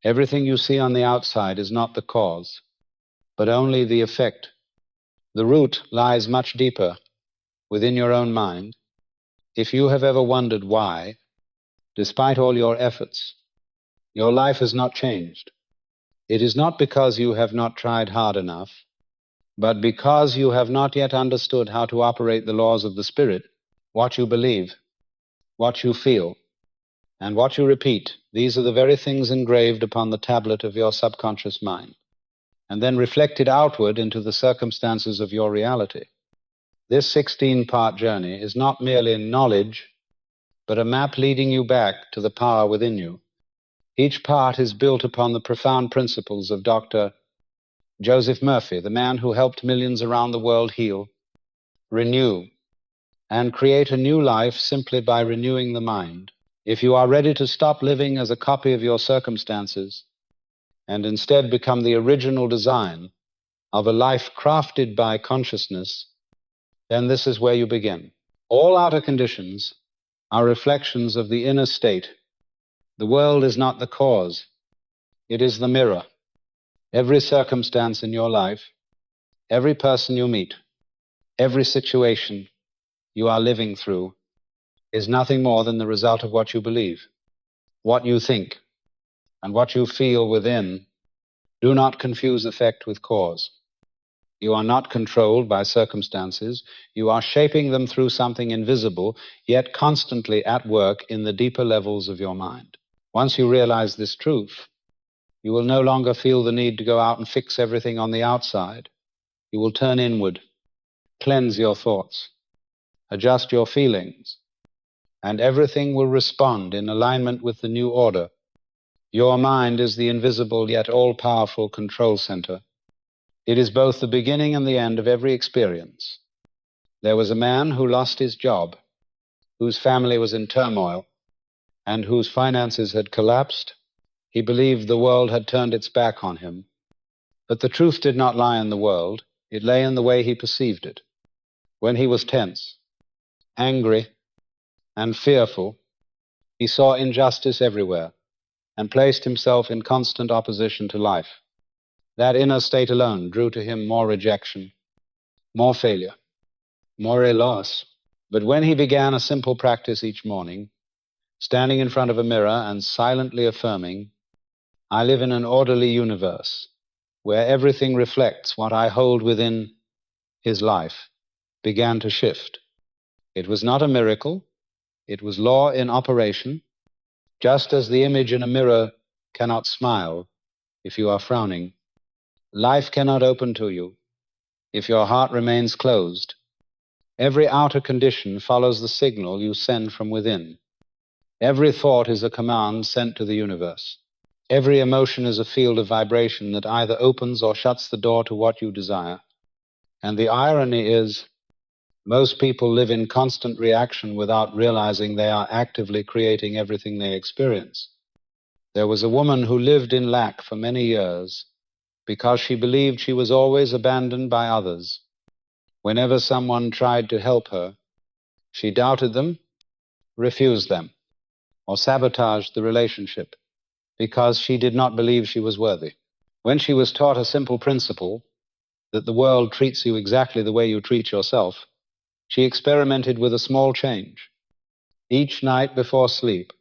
Everything you see on the outside is not the cause, but only the effect. The root lies much deeper within your own mind. If you have ever wondered why, despite all your efforts, your life has not changed, it is not because you have not tried hard enough, but because you have not yet understood how to operate the laws of the Spirit. What you believe, what you feel, and what you repeat, these are the very things engraved upon the tablet of your subconscious mind, and then reflected outward into the circumstances of your reality. This 16-part journey is not merely knowledge, but a map leading you back to the power within you. Each part is built upon the profound principles of Dr. Joseph Murphy, the man who helped millions around the world heal, renew, and create a new life simply by renewing the mind. If you are ready to stop living as a copy of your circumstances and instead become the original design of a life crafted by consciousness, then this is where you begin. All outer conditions are reflections of the inner state. The world is not the cause, it is the mirror. Every circumstance in your life, every person you meet, every situation you are living through is nothing more than the result of what you believe, what you think, and what you feel within. Do not confuse effect with cause. You are not controlled by circumstances. You are shaping them through something invisible, yet constantly at work in the deeper levels of your mind. Once you realize this truth, you will no longer feel the need to go out and fix everything on the outside. You will turn inward, cleanse your thoughts, adjust your feelings, and everything will respond in alignment with the new order. Your mind is the invisible yet all-powerful control center. It is both the beginning and the end of every experience. There was a man who lost his job, whose family was in turmoil, and whose finances had collapsed. He believed the world had turned its back on him. But the truth did not lie in the world. It lay in the way he perceived it. When he was tense, angry, and fearful, he saw injustice everywhere and placed himself in constant opposition to life. That inner state alone drew to him more rejection, more failure, more loss. But when he began a simple practice each morning, standing in front of a mirror and silently affirming, "I live in an orderly universe where everything reflects what I hold within," his life began to shift. It was not a miracle. It was law in operation. Just as the image in a mirror cannot smile if you are frowning, life cannot open to you if your heart remains closed. Every outer condition follows the signal you send from within. Every thought is a command sent to the universe. Every emotion is a field of vibration that either opens or shuts the door to what you desire. And the irony is, most people live in constant reaction without realizing they are actively creating everything they experience. There was a woman who lived in lack for many years because she believed she was always abandoned by others. Whenever someone tried to help her, she doubted them, refused them, or sabotaged the relationship because she did not believe she was worthy. When she was taught a simple principle, that the world treats you exactly the way you treat yourself, she experimented with a small change. Each night before sleep,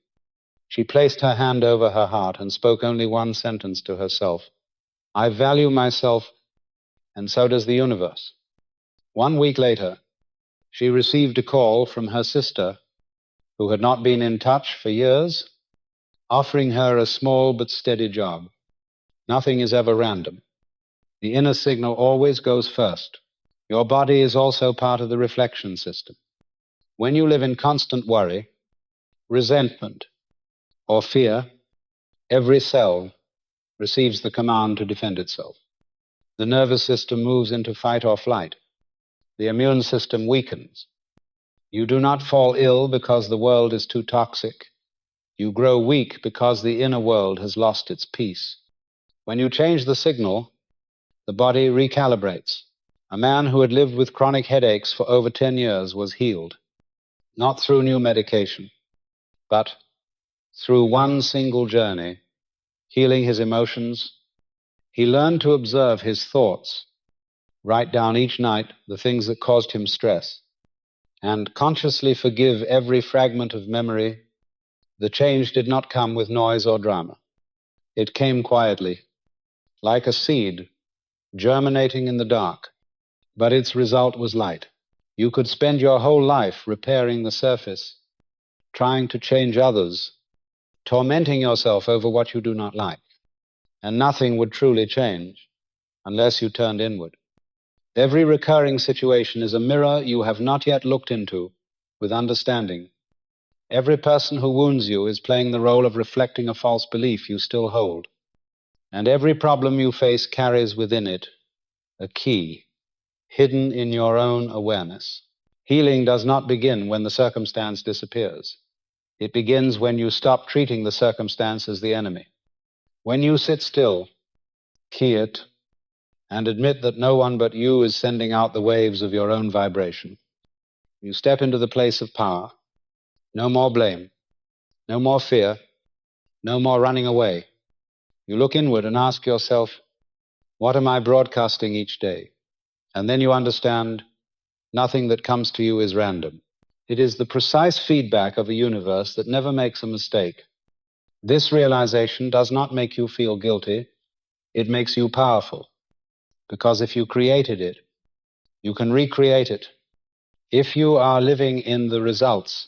she placed her hand over her heart and spoke only one sentence to herself: "I value myself, and so does the universe." 1 week later, she received a call from her sister, who had not been in touch for years, offering her a small but steady job. Nothing is ever random. The inner signal always goes first. Your body is also part of the reflection system. When you live in constant worry, resentment, or fear, every cell receives the command to defend itself. The nervous system moves into fight or flight. The immune system weakens. You do not fall ill because the world is too toxic. You grow weak because the inner world has lost its peace. When you change the signal, the body recalibrates. A man who had lived with chronic headaches for over 10 years was healed, not through new medication, but through one single journey healing his emotions. He learned to observe his thoughts, write down each night the things that caused him stress, and consciously forgive every fragment of memory. The change did not come with noise or drama. It came quietly, like a seed germinating in the dark, but its result was light. You could spend your whole life repairing the surface, trying to change others, tormenting yourself over what you do not like, and nothing would truly change unless you turned inward. Every recurring situation is a mirror you have not yet looked into with understanding. Every person who wounds you is playing the role of reflecting a false belief you still hold. And every problem you face carries within it a key hidden in your own awareness. Healing does not begin when the circumstance disappears. It begins when you stop treating the circumstance as the enemy. When you sit still, key it, and admit that no one but you is sending out the waves of your own vibration. You step into the place of power. No more blame, no more fear, no more running away. You look inward and ask yourself, what am I broadcasting each day? And then you understand nothing that comes to you is random. It is the precise feedback of a universe that never makes a mistake. This realization does not make you feel guilty. It makes you powerful. Because if you created it, you can recreate it. If you are living in the results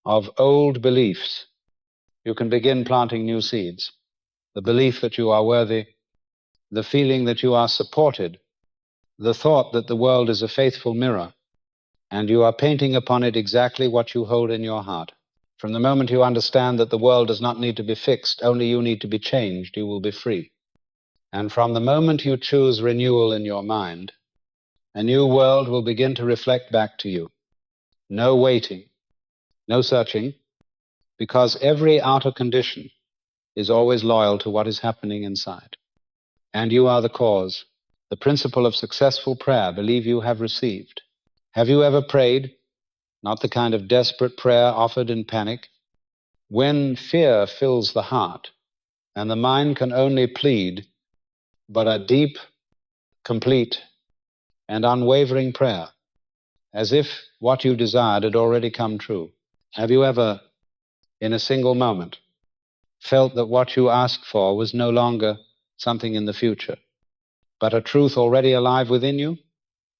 of old beliefs, you can begin planting new seeds. The belief that you are worthy, the feeling that you are supported, the thought that the world is a faithful mirror, and you are painting upon it exactly what you hold in your heart. From the moment you understand that the world does not need to be fixed, only you need to be changed, you will be free. And from the moment you choose renewal in your mind, a new world will begin to reflect back to you. No waiting, no searching, because every outer condition is always loyal to what is happening inside. And you are the cause. The principle of successful prayer, believe you have received. Have you ever prayed? Not the kind of desperate prayer offered in panic. When fear fills the heart and the mind can only plead, but a deep, complete, and unwavering prayer, as if what you desired had already come true. Have you ever, in a single moment, felt that what you asked for was no longer something in the future, but a truth already alive within you?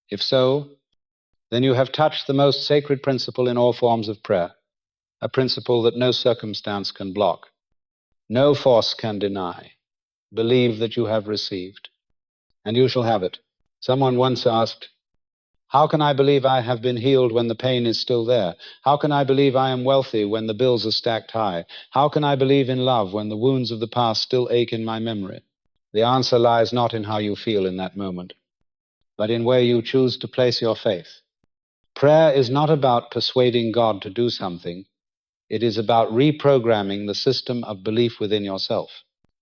If so, then you have touched the most sacred principle in all forms of prayer, a principle that no circumstance can block, no force can deny. Believe that you have received, and you shall have it. Someone once asked, how can I believe I have been healed when the pain is still there? How can I believe I am wealthy when the bills are stacked high? How can I believe in love when the wounds of the past still ache in my memory? The answer lies not in how you feel in that moment, but in where you choose to place your faith. Prayer is not about persuading God to do something. It is about reprogramming the system of belief within yourself.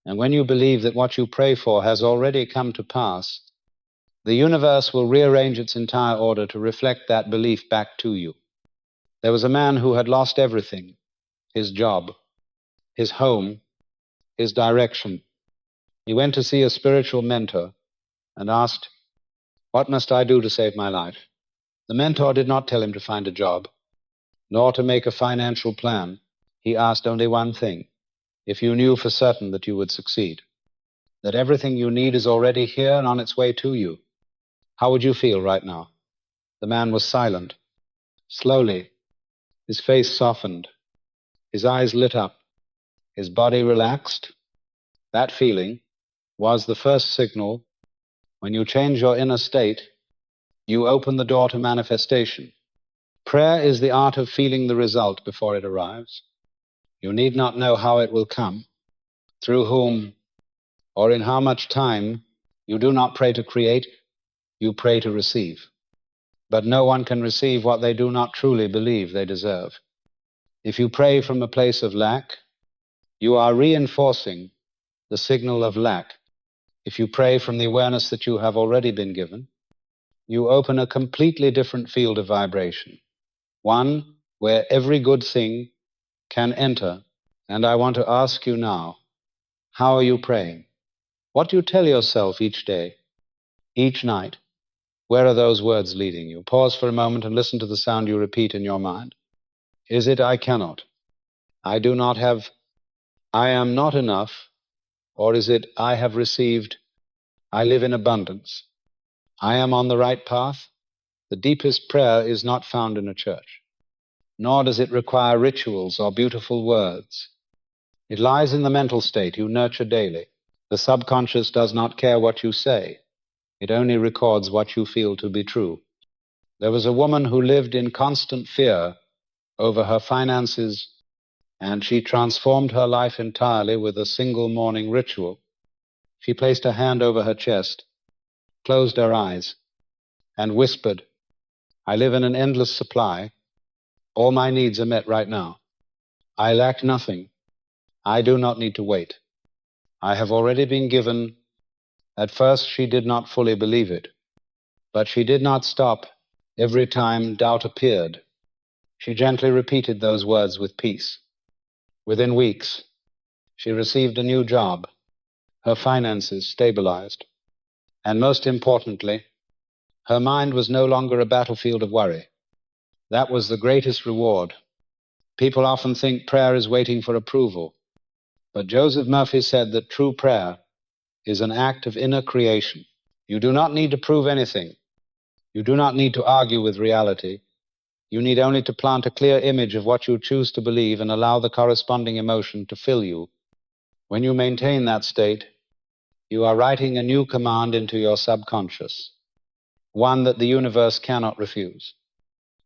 And when you believe that what you pray for has already come to pass, the universe will rearrange its entire order to reflect that belief back to you. There was a man who had lost everything, his job, his home, his direction. He went to see a spiritual mentor and asked, what must I do to save my life? The mentor did not tell him to find a job, nor to make a financial plan. He asked only one thing: if you knew for certain that you would succeed, that everything you need is already here and on its way to you, how would you feel right now? The man was silent. Slowly, his face softened, his eyes lit up, his body relaxed. That feeling was the first signal. When you change your inner state, you open the door to manifestation. Prayer is the art of feeling the result before it arrives. You need not know how it will come, through whom, or in how much time. You do not pray to create, you pray to receive. But no one can receive what they do not truly believe they deserve. If you pray from a place of lack, you are reinforcing the signal of lack. If you pray from the awareness that you have already been given, you open a completely different field of vibration, one where every good thing can enter. And I want to ask you now, How are you praying? What do you tell yourself each day, each night? Where are those words leading you? Pause for a moment and listen to the sound you repeat in your mind. Is it I cannot? I do not have? I am not enough? Or is it I have received? I live in abundance? I am on the right path? The deepest prayer is not found in a church, nor does it require rituals or beautiful words. It lies in the mental state you nurture daily. The subconscious does not care what you say. It only records what you feel to be true. There was a woman who lived in constant fear over her finances, and she transformed her life entirely with a single morning ritual. She placed her hand over her chest, closed her eyes, and whispered, I live in an endless supply. All my needs are met right now. I lack nothing. I do not need to wait. I have already been given. At first she did not fully believe it, but she did not stop every time doubt appeared. She gently repeated those words with peace. Within weeks, she received a new job. Her finances stabilized. And most importantly, her mind was no longer a battlefield of worry. That was the greatest reward. People often think prayer is waiting for approval, but Joseph Murphy said that true prayer is an act of inner creation. You do not need to prove anything. You do not need to argue with reality. You need only to plant a clear image of what you choose to believe and allow the corresponding emotion to fill you. When you maintain that state, you are writing a new command into your subconscious, one that the universe cannot refuse.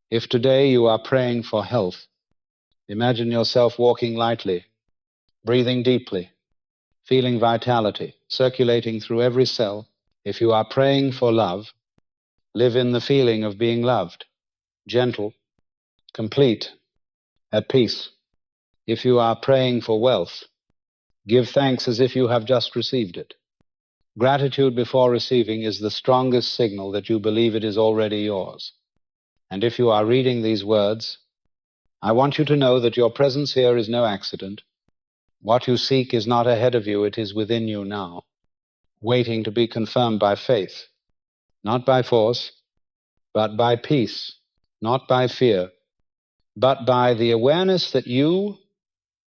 If today you are praying for health, imagine yourself walking lightly, breathing deeply, feeling vitality circulating through every cell. If you are praying for love, live in the feeling of being loved, gentle, complete, at peace. If you are praying for wealth, give thanks as if you have just received it. Gratitude before receiving is the strongest signal that you believe it is already yours. And if you are reading these words, I want you to know that your presence here is no accident. What you seek is not ahead of you, it is within you now, waiting to be confirmed by faith, not by force, but by peace, not by fear, but by the awareness that you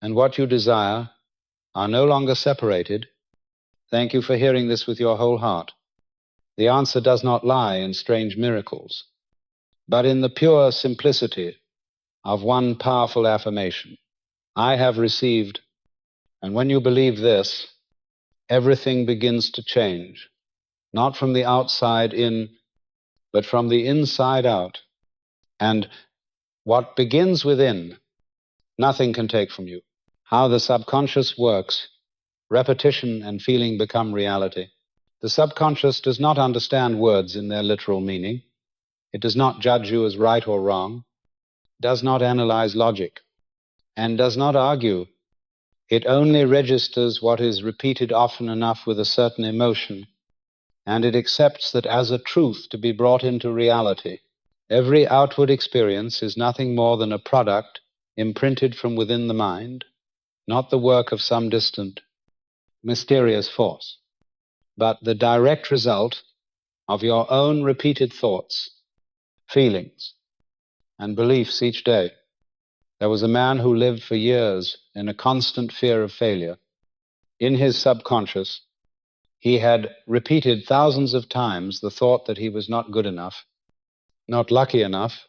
and what you desire are no longer separated. Thank you for hearing this with your whole heart. The answer does not lie in strange miracles, but in the pure simplicity of one powerful affirmation. I have received, and when you believe this, everything begins to change, not from the outside in, but from the inside out. And what begins within, nothing can take from you. How the subconscious works, repetition and feeling become reality. The subconscious does not understand words in their literal meaning. It does not judge you as right or wrong, does not analyze logic, and does not argue. It only registers what is repeated often enough with a certain emotion, and it accepts that as a truth to be brought into reality. Every outward experience is nothing more than a product imprinted from within the mind, not the work of some distant, mysterious force, but the direct result of your own repeated thoughts, feelings, and beliefs each day. There was a man who lived for years in a constant fear of failure. In his subconscious, he had repeated thousands of times the thought that he was not good enough, not lucky enough,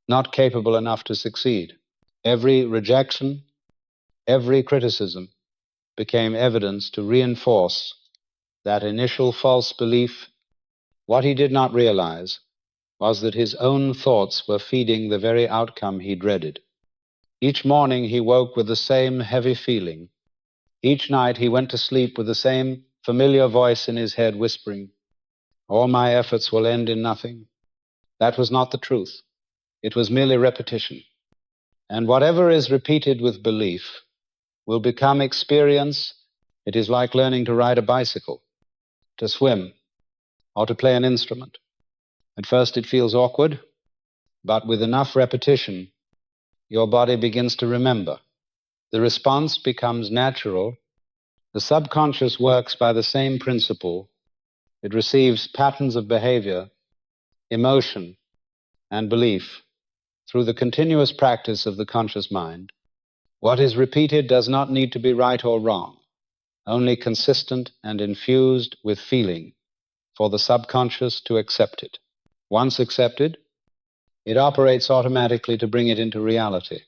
not capable enough to succeed. Every rejection, every criticism became evidence to reinforce that initial false belief. What he did not realize was that his own thoughts were feeding the very outcome he dreaded. Each morning he woke with the same heavy feeling. Each night he went to sleep with the same familiar voice in his head whispering, all my efforts will end in nothing. That was not the truth. It was merely repetition. And whatever is repeated with belief will become experience. It is like learning to ride a bicycle, to swim, or to play an instrument. At first it feels awkward, but with enough repetition, your body begins to remember. The response becomes natural, The subconscious works by the same principle. It receives patterns of behavior, emotion, and belief through the continuous practice of the conscious mind. What is repeated does not need to be right or wrong, only consistent and infused with feeling for the subconscious to accept it. Once accepted, it operates automatically to bring it into reality.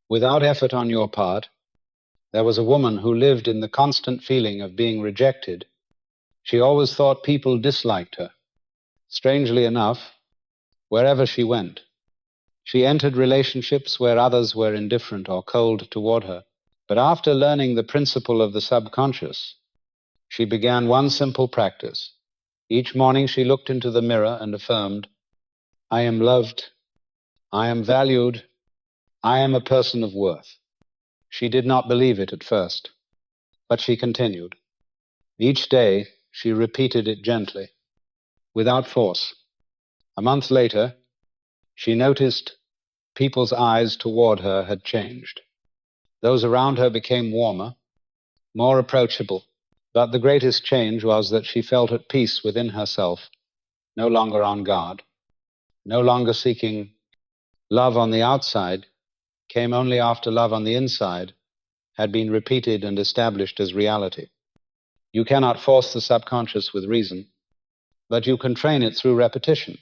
Without effort on your part, there was a woman who lived in the constant feeling of being rejected. She always thought people disliked her. Strangely enough, wherever she went, she entered relationships where others were indifferent or cold toward her. But after learning the principle of the subconscious, she began one simple practice. Each morning she looked into the mirror and affirmed, "I am loved, I am valued, I am a person of worth." She did not believe it at first, but she continued. Each day she repeated it gently, without force. A month later, she noticed people's eyes toward her had changed. Those around her became warmer, more approachable. But the greatest change was that she felt at peace within herself, no longer on guard, no longer seeking love on the outside, came only after love on the inside had been repeated and established as reality. You cannot force the subconscious with reason, but you can train it through repetition.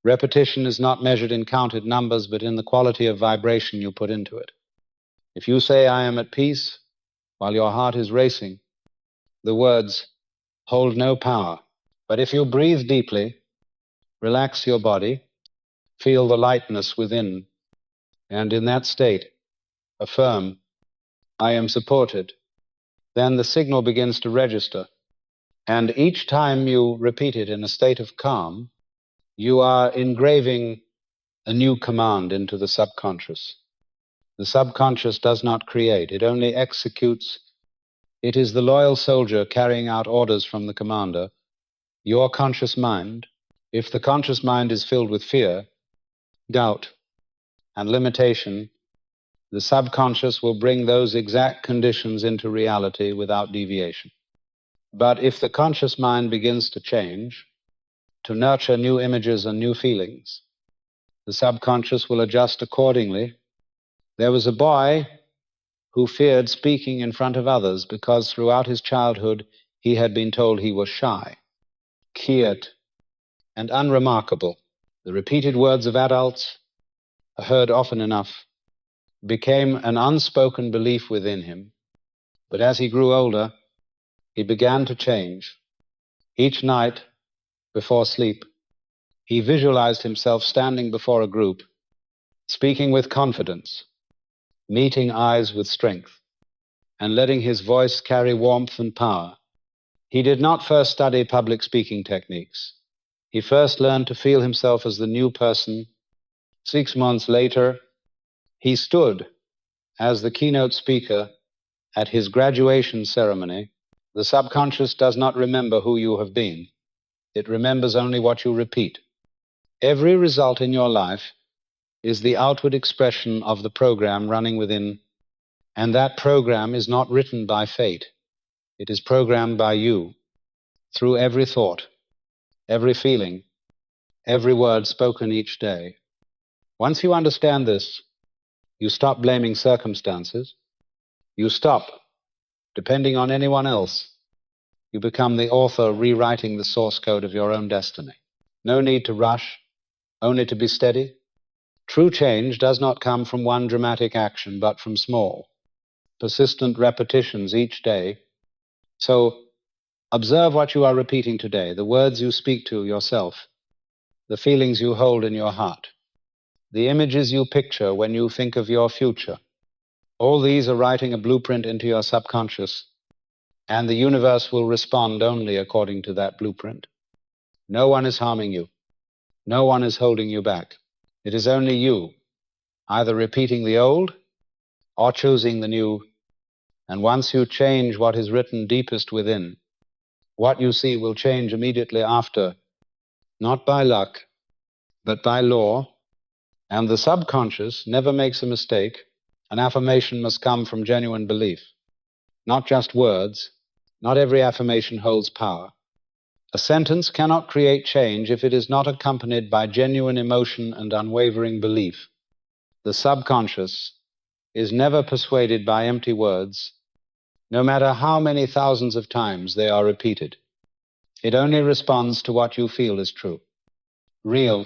Repetition is not measured in counted numbers, but in the quality of vibration you put into it. If you say, "I am at peace," while your heart is racing, the words hold no power. But if you breathe deeply, relax your body, feel the lightness within, and in that state, affirm, "I am supported," then the signal begins to register. And each time you repeat it in a state of calm, you are engraving a new command into the subconscious. The subconscious does not create, it only executes. It is the loyal soldier carrying out orders from the commander, your conscious mind. If the conscious mind is filled with fear, doubt, and limitation, the subconscious will bring those exact conditions into reality without deviation. But if the conscious mind begins to change, to nurture new images and new feelings, the subconscious will adjust accordingly. There was a boy who feared speaking in front of others because throughout his childhood he had been told he was shy, quiet, and unremarkable. The repeated words of adults, heard often enough, became an unspoken belief within him. But as he grew older, he began to change. Each night, before sleep, he visualized himself standing before a group, speaking with confidence, meeting eyes with strength, and letting his voice carry warmth and power. He did not first study public speaking techniques. He first learned to feel himself as the new person. 6 months later, he stood as the keynote speaker at his graduation ceremony. The subconscious does not remember who you have been. It remembers only what you repeat. Every result in your life is the outward expression of the program running within, and that program is not written by fate. It is programmed by you through every thought, every feeling, every word spoken each day. Once you understand this, you stop blaming circumstances. You stop depending on anyone else. You become the author rewriting the source code of your own destiny. No need to rush, only to be steady. True change does not come from one dramatic action, but from small, persistent repetitions each day. So observe what you are repeating today, the words you speak to yourself, the feelings you hold in your heart, the images you picture when you think of your future. All these are writing a blueprint into your subconscious, and the universe will respond only according to that blueprint. No one is harming you. No one is holding you back. It is only you, either repeating the old or choosing the new. And once you change what is written deepest within, what you see will change immediately after, not by luck, but by law. And the subconscious never makes a mistake. An affirmation must come from genuine belief. not just words. Not every affirmation holds power. A sentence cannot create change if it is not accompanied by genuine emotion and unwavering belief. The subconscious is never persuaded by empty words, no matter how many thousands of times they are repeated. It only responds to what you feel is true, real,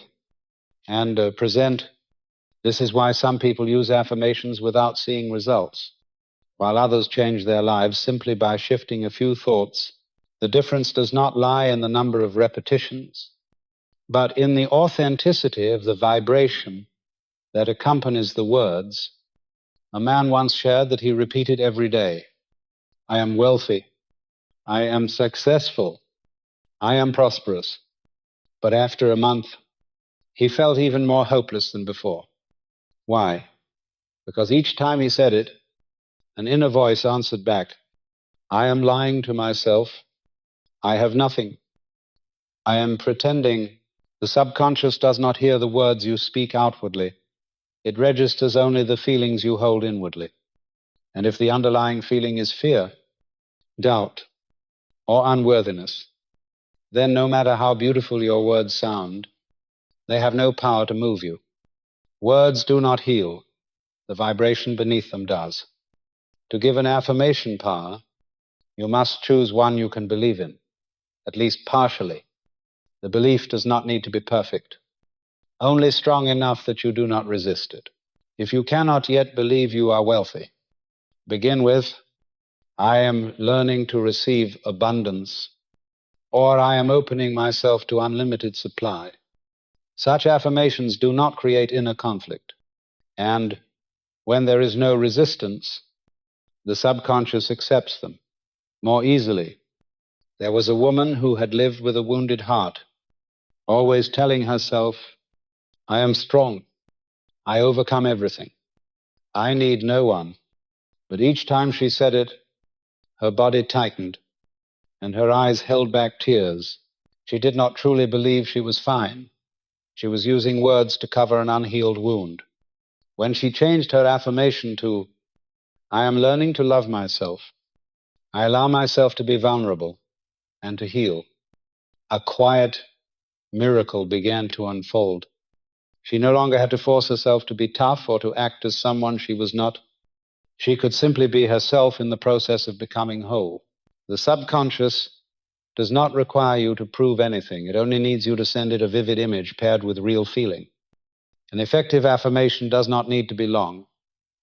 and present. This is why some people use affirmations without seeing results, while others change their lives simply by shifting a few thoughts. The difference does not lie in the number of repetitions, but in the authenticity of the vibration that accompanies the words. A man once shared that he repeated every day, "I am wealthy, I am successful, I am prosperous." But after a month, he felt even more hopeless than before. Why? Because each time he said it, an inner voice answered back, "I am lying to myself. I have nothing. I am pretending." The subconscious does not hear the words you speak outwardly. It registers only the feelings you hold inwardly. And if the underlying feeling is fear, doubt, or unworthiness, then no matter how beautiful your words sound, they have no power to move you. Words do not heal. The vibration beneath them does. To give an affirmation power, you must choose one you can believe in, at least partially. The belief does not need to be perfect, only strong enough that you do not resist it. If you cannot yet believe you are wealthy, begin with, "I am learning to receive abundance," or "I am opening myself to unlimited supply." Such affirmations do not create inner conflict, and when there is no resistance, the subconscious accepts them more easily. There was a woman who had lived with a wounded heart, always telling herself, "I am strong, I overcome everything, I need no one." But each time she said it, her body tightened and her eyes held back tears. She did not truly believe she was fine. She was using words to cover an unhealed wound. When she changed her affirmation to, "I am learning to love myself, I allow myself to be vulnerable and to heal," a quiet miracle began to unfold. She no longer had to force herself to be tough or to act as someone she was not. She could simply be herself in the process of becoming whole. The subconscious does not require you to prove anything. It only needs you to send it a vivid image paired with real feeling. An effective affirmation does not need to be long,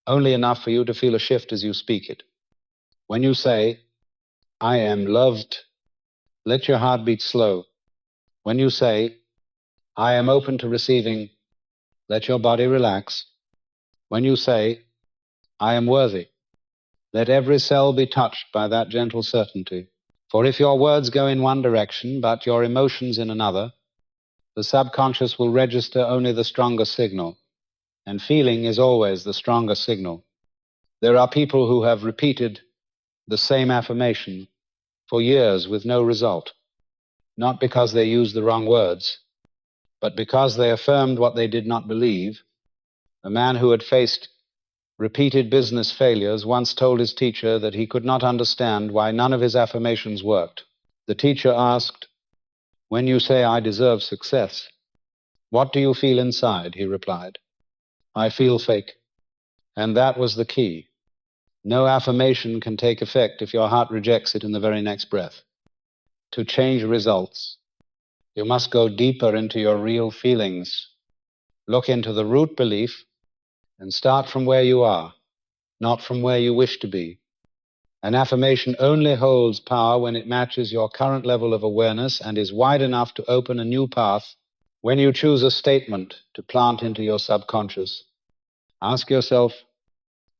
only enough for you to feel a shift as you speak it. When you say, "I am loved," let your heart beat slow. When you say, "I am open to receiving," let your body relax. When you say, "I am worthy," let every cell be touched by that gentle certainty. For if your words go in one direction, but your emotions in another, the subconscious will register only the stronger signal, and feeling is always the stronger signal. There are people who have repeated the same affirmation for years with no result, not because they used the wrong words, but because they affirmed what they did not believe. A man who had faced repeated business failures once told his teacher that he could not understand why none of his affirmations worked. The teacher asked, "When you say I deserve success, what do you feel inside?" He replied, "I feel fake." And that was the key. No affirmation can take effect if your heart rejects it in the very next breath. To change results, you must go deeper into your real feelings. Look into the root belief and start from where you are, not from where you wish to be. An affirmation only holds power when it matches your current level of awareness and is wide enough to open a new path. When you choose a statement to plant into your subconscious, ask yourself,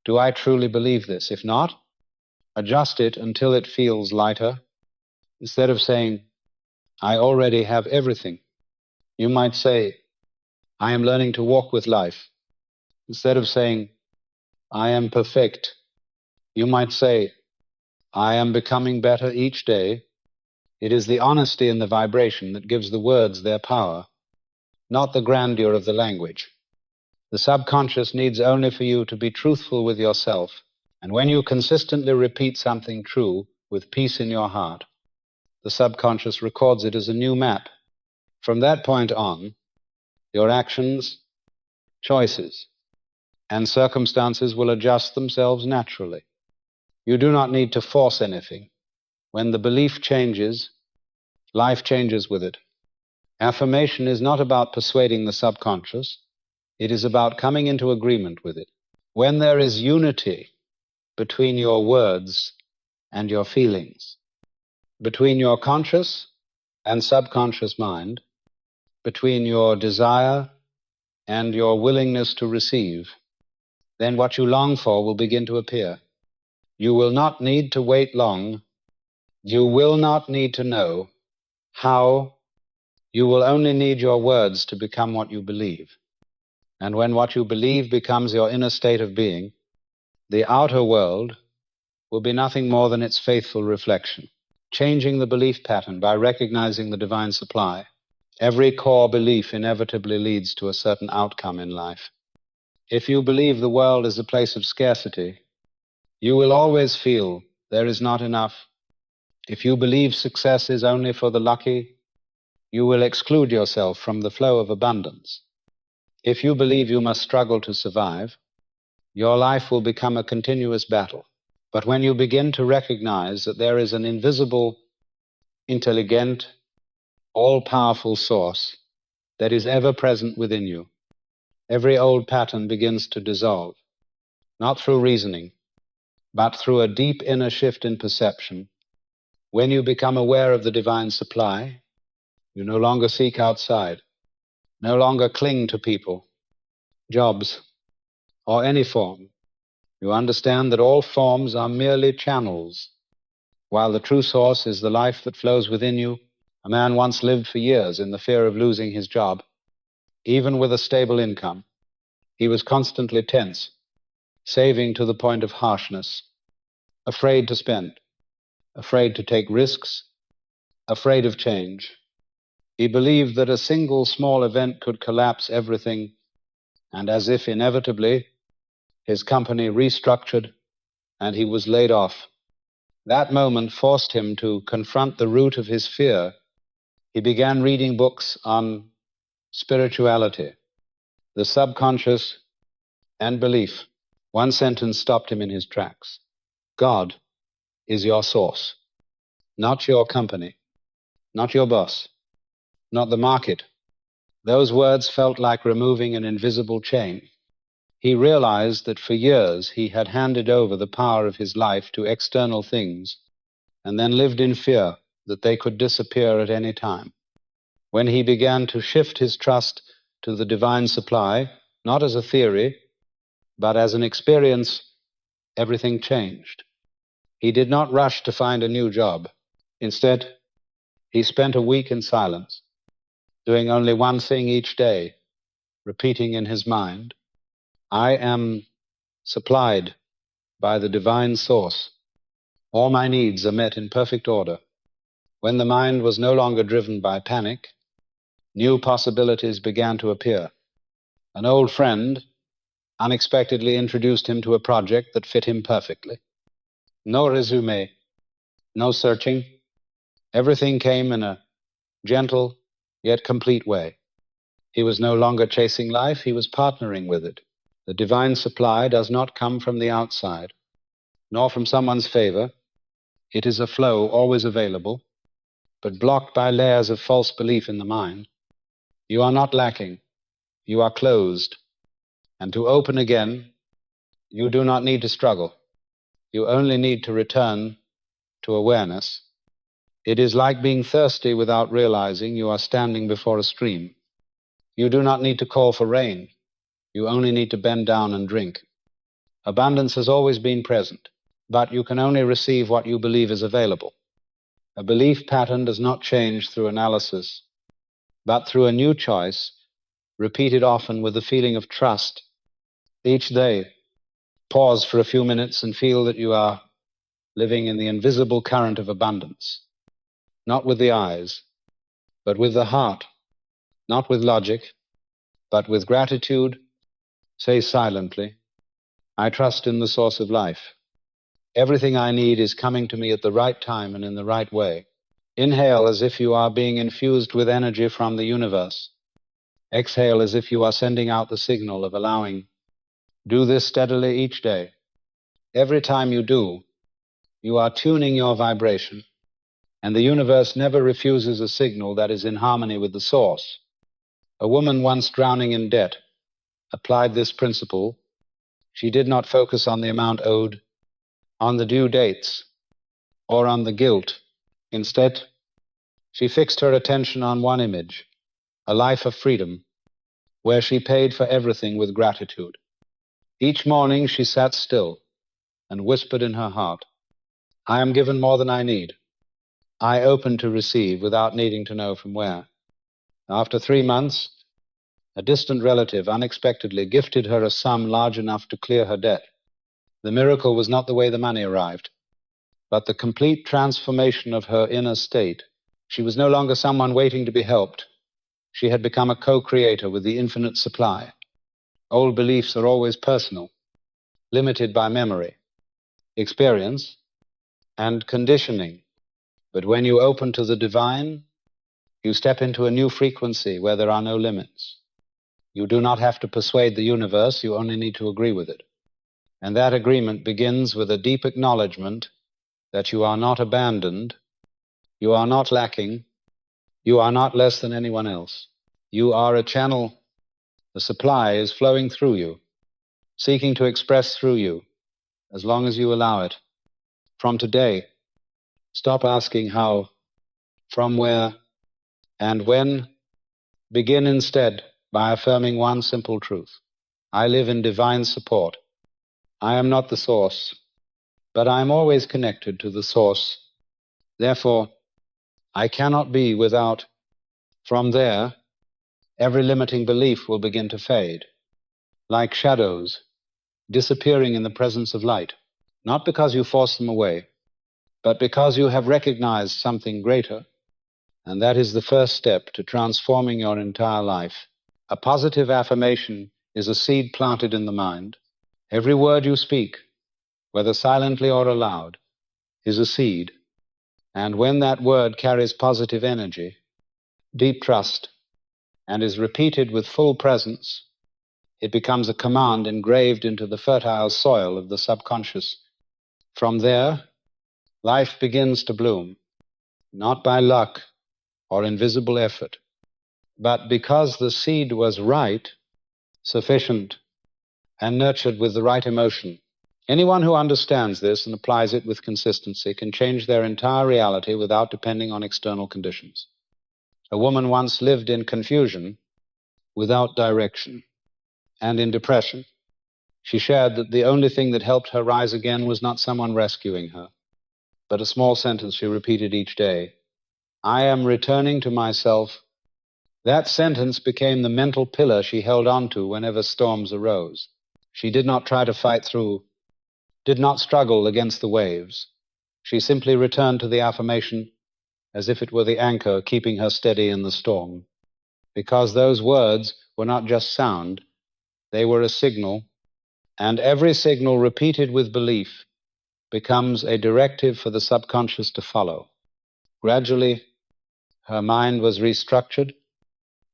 "Do I truly believe this?" If not, adjust it until it feels lighter. Instead of saying, "I already have everything," you might say, "I am learning to walk with life." Instead of saying, "I am perfect," you might say, "I am becoming better each day." It is the honesty in the vibration that gives the words their power, not the grandeur of the language. The subconscious needs only for you to be truthful with yourself And when you consistently repeat something true with peace in your heart, the subconscious records it as a new map. From that point on, your actions, choices, and circumstances will adjust themselves naturally. You do not need to force anything. When the belief changes, life changes with it. Affirmation is not about persuading the subconscious. It is about coming into agreement with it. When there is unity between your words and your feelings, between your conscious and subconscious mind, between your desire and your willingness to receive, then what you long for will begin to appear. You will not need to wait long. You will not need to know how. You will only need your words to become what you believe. And when what you believe becomes your inner state of being, the outer world will be nothing more than its faithful reflection. Changing the belief pattern by recognizing the divine supply. Every core belief inevitably leads to a certain outcome in life. If you believe the world is a place of scarcity, you will always feel there is not enough. If you believe success is only for the lucky, you will exclude yourself from the flow of abundance. If you believe you must struggle to survive, your life will become a continuous battle. But when you begin to recognize that there is an invisible, intelligent, all-powerful source that is ever present within you, every old pattern begins to dissolve, not through reasoning, but through a deep inner shift in perception. When you become aware of the divine supply, you no longer seek outside, no longer cling to people, jobs, or any form. You understand that all forms are merely channels, while the true source is the life that flows within you. A man once lived for years in the fear of losing his job. Even with a stable income, he was constantly tense, saving to the point of harshness, afraid to spend, afraid to take risks, afraid of change. He believed that a single small event could collapse everything, and as if inevitably, his company restructured and he was laid off. That moment forced him to confront the root of his fear. He began reading books on spirituality, the subconscious, and belief. One sentence stopped him in his tracks. God is your source, not your company, not your boss, not the market. Those words felt like removing an invisible chain. He realized that for years he had handed over the power of his life to external things and then lived in fear that they could disappear at any time. When he began to shift his trust to the divine supply, not as a theory, but as an experience, everything changed. He did not rush to find a new job. Instead, he spent a week in silence, doing only one thing each day, repeating in his mind, I am supplied by the divine source. All my needs are met in perfect order. When the mind was no longer driven by panic, new possibilities began to appear. An old friend unexpectedly introduced him to a project that fit him perfectly. No resume, no searching. Everything came in a gentle yet complete way. He was no longer chasing life, he was partnering with it. The divine supply does not come from the outside, nor from someone's favor. It is a flow always available, but blocked by layers of false belief in the mind. You are not lacking, you are closed. And to open again, you do not need to struggle. You only need to return to awareness. It is like being thirsty without realizing you are standing before a stream. You do not need to call for rain. You only need to bend down and drink. Abundance has always been present, but you can only receive what you believe is available. A belief pattern does not change through analysis, but through a new choice, repeated often with the feeling of trust. Each day, pause for a few minutes and feel that you are living in the invisible current of abundance, not with the eyes, but with the heart, not with logic, but with gratitude. Say silently, I trust in the source of life. Everything I need is coming to me at the right time and in the right way. Inhale as if you are being infused with energy from the universe. Exhale as if you are sending out the signal of allowing. Do this steadily each day. Every time you do, you are tuning your vibration, and the universe never refuses a signal that is in harmony with the source. A woman once drowning in debt applied this principle. She did not focus on the amount owed, on the due dates, or on the guilt. Instead, she fixed her attention on one image, a life of freedom, where she paid for everything with gratitude. Each morning she sat still and whispered in her heart, I am given more than I need. I open to receive without needing to know from where. After 3 months, a distant relative unexpectedly gifted her a sum large enough to clear her debt. The miracle was not the way the money arrived, but the complete transformation of her inner state. She was no longer someone waiting to be helped. She had become a co-creator with the infinite supply. Old beliefs are always personal, limited by memory, experience, and conditioning. But when you open to the divine, you step into a new frequency where there are no limits. You do not have to persuade the universe, you only need to agree with it. And that agreement begins with a deep acknowledgement that you are not abandoned, you are not lacking, you are not less than anyone else. You are a channel. The supply is flowing through you, seeking to express through you, as long as you allow it. From today, stop asking how, from where, and when. Begin instead by affirming one simple truth. I live in divine support. I am not the source, but I am always connected to the source. Therefore, I cannot be without. From there, every limiting belief will begin to fade, like shadows disappearing in the presence of light, not because you force them away, but because you have recognized something greater, and that is the first step to transforming your entire life. A positive affirmation is a seed planted in the mind. Every word you speak, whether silently or aloud, is a seed, and when that word carries positive energy, deep trust, and is repeated with full presence, it becomes a command engraved into the fertile soil of the subconscious. From there, life begins to bloom, not by luck or invisible effort, but because the seed was right, sufficient, and nurtured with the right emotion. Anyone who understands this and applies it with consistency can change their entire reality without depending on external conditions. A woman once lived in confusion, without direction, and in depression. She shared that the only thing that helped her rise again was not someone rescuing her, but a small sentence she repeated each day. I am returning to myself. That sentence became the mental pillar she held onto whenever storms arose. She did not try to fight through, did not struggle against the waves. She simply returned to the affirmation as if it were the anchor keeping her steady in the storm. Because those words were not just sound, they were a signal, and every signal repeated with belief becomes a directive for the subconscious to follow. Gradually, her mind was restructured.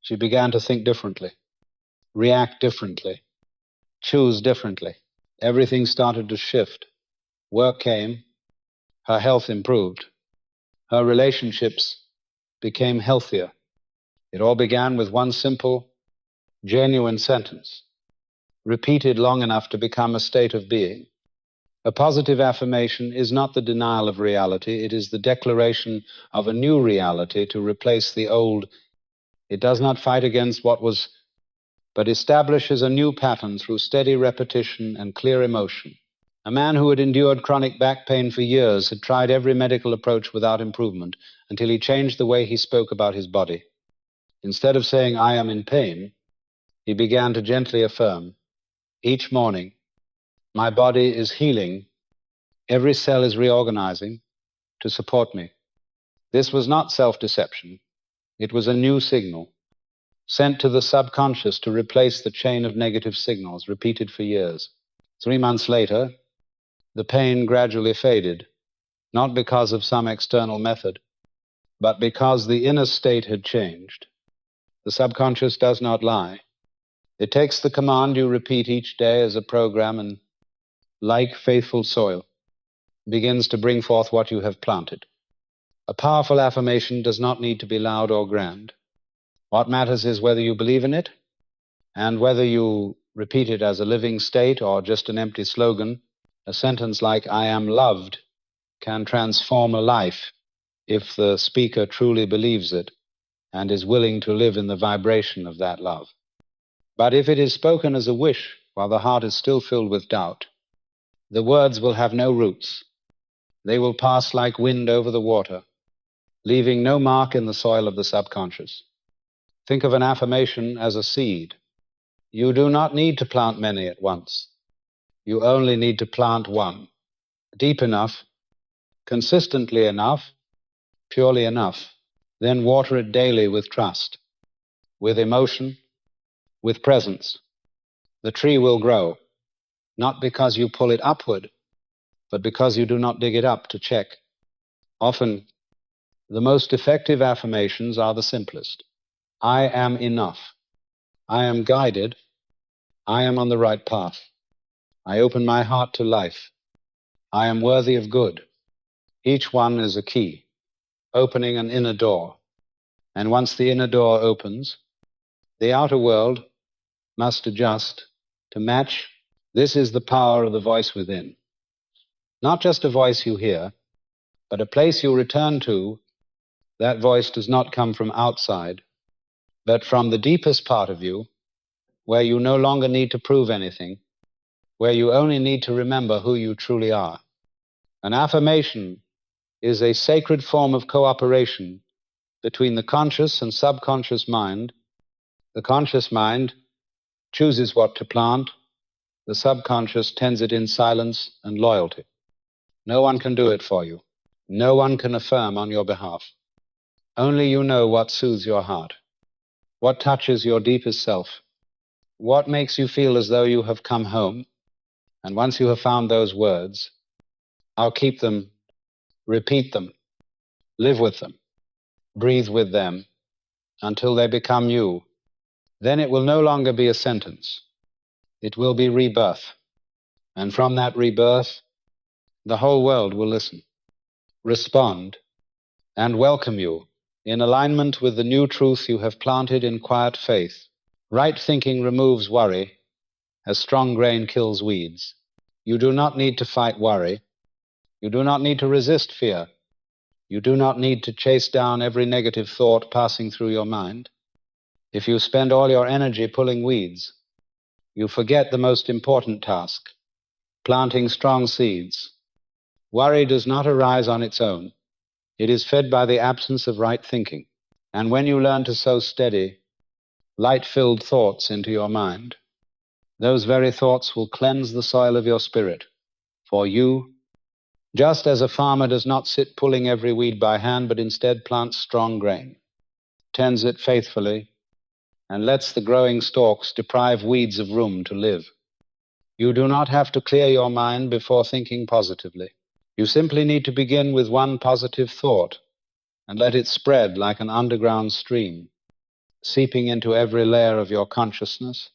She began to think differently, react differently, choose differently. Everything started to shift. Work came, her health improved, her relationships became healthier. It all began with one simple, genuine sentence, repeated long enough to become a state of being. A positive affirmation is not the denial of reality, it is the declaration of a new reality to replace the old. It does not fight against what was, but establishes a new pattern through steady repetition and clear emotion. A man who had endured chronic back pain for years had tried every medical approach without improvement until he changed the way he spoke about his body. Instead of saying, I am in pain, he began to gently affirm, each morning, my body is healing, every cell is reorganizing to support me. This was not self-deception. It was a new signal, sent to the subconscious to replace the chain of negative signals repeated for years. 3 months later, The pain gradually faded, not because of some external method, but because the inner state had changed. The subconscious does not lie. It takes the command you repeat each day as a program and, like faithful soil, begins to bring forth what you have planted. A powerful affirmation does not need to be loud or grand. What matters is whether you believe in it, and whether you repeat it as a living state or just an empty slogan. A sentence like, "I am loved," can transform a life if the speaker truly believes it and is willing to live in the vibration of that love. But if it is spoken as a wish while the heart is still filled with doubt, the words will have no roots. They will pass like wind over the water, leaving no mark in the soil of the subconscious. Think of an affirmation as a seed. You do not need to plant many at once. You only need to plant one, deep enough, consistently enough, purely enough. Then water it daily with trust, with emotion, with presence. The tree will grow, not because you pull it upward, but because you do not dig it up to check. Often, the most effective affirmations are the simplest. I am enough. I am guided. I am on the right path. I open my heart to life. I am worthy of good. Each one is a key, opening an inner door. And once the inner door opens, the outer world must adjust to match. This is the power of the voice within. Not just a voice you hear, but a place you return to. That voice does not come from outside, but from the deepest part of you, where you no longer need to prove anything, where you only need to remember who you truly are. An affirmation is a sacred form of cooperation between the conscious and subconscious mind. The conscious mind chooses what to plant. The subconscious tends it in silence and loyalty. No one can do it for you. No one can affirm on your behalf. Only you know what soothes your heart, what touches your deepest self, what makes you feel as though you have come home. And once you have found those words, I'll keep them, repeat them, live with them, breathe with them until they become you. Then it will no longer be a sentence. It will be rebirth. And from that rebirth, the whole world will listen, respond, and welcome you in alignment with the new truth you have planted in quiet faith. Right thinking removes worry, as strong grain kills weeds. You do not need to fight worry. You do not need to resist fear. You do not need to chase down every negative thought passing through your mind. If you spend all your energy pulling weeds, you forget the most important task, planting strong seeds. Worry does not arise on its own. It is fed by the absence of right thinking. And when you learn to sow steady, light-filled thoughts into your mind, those very thoughts will cleanse the soil of your spirit. For you, just as a farmer does not sit pulling every weed by hand, but instead plants strong grain, tends it faithfully, and lets the growing stalks deprive weeds of room to live. You do not have to clear your mind before thinking positively. You simply need to begin with one positive thought and let it spread like an underground stream, seeping into every layer of your consciousness.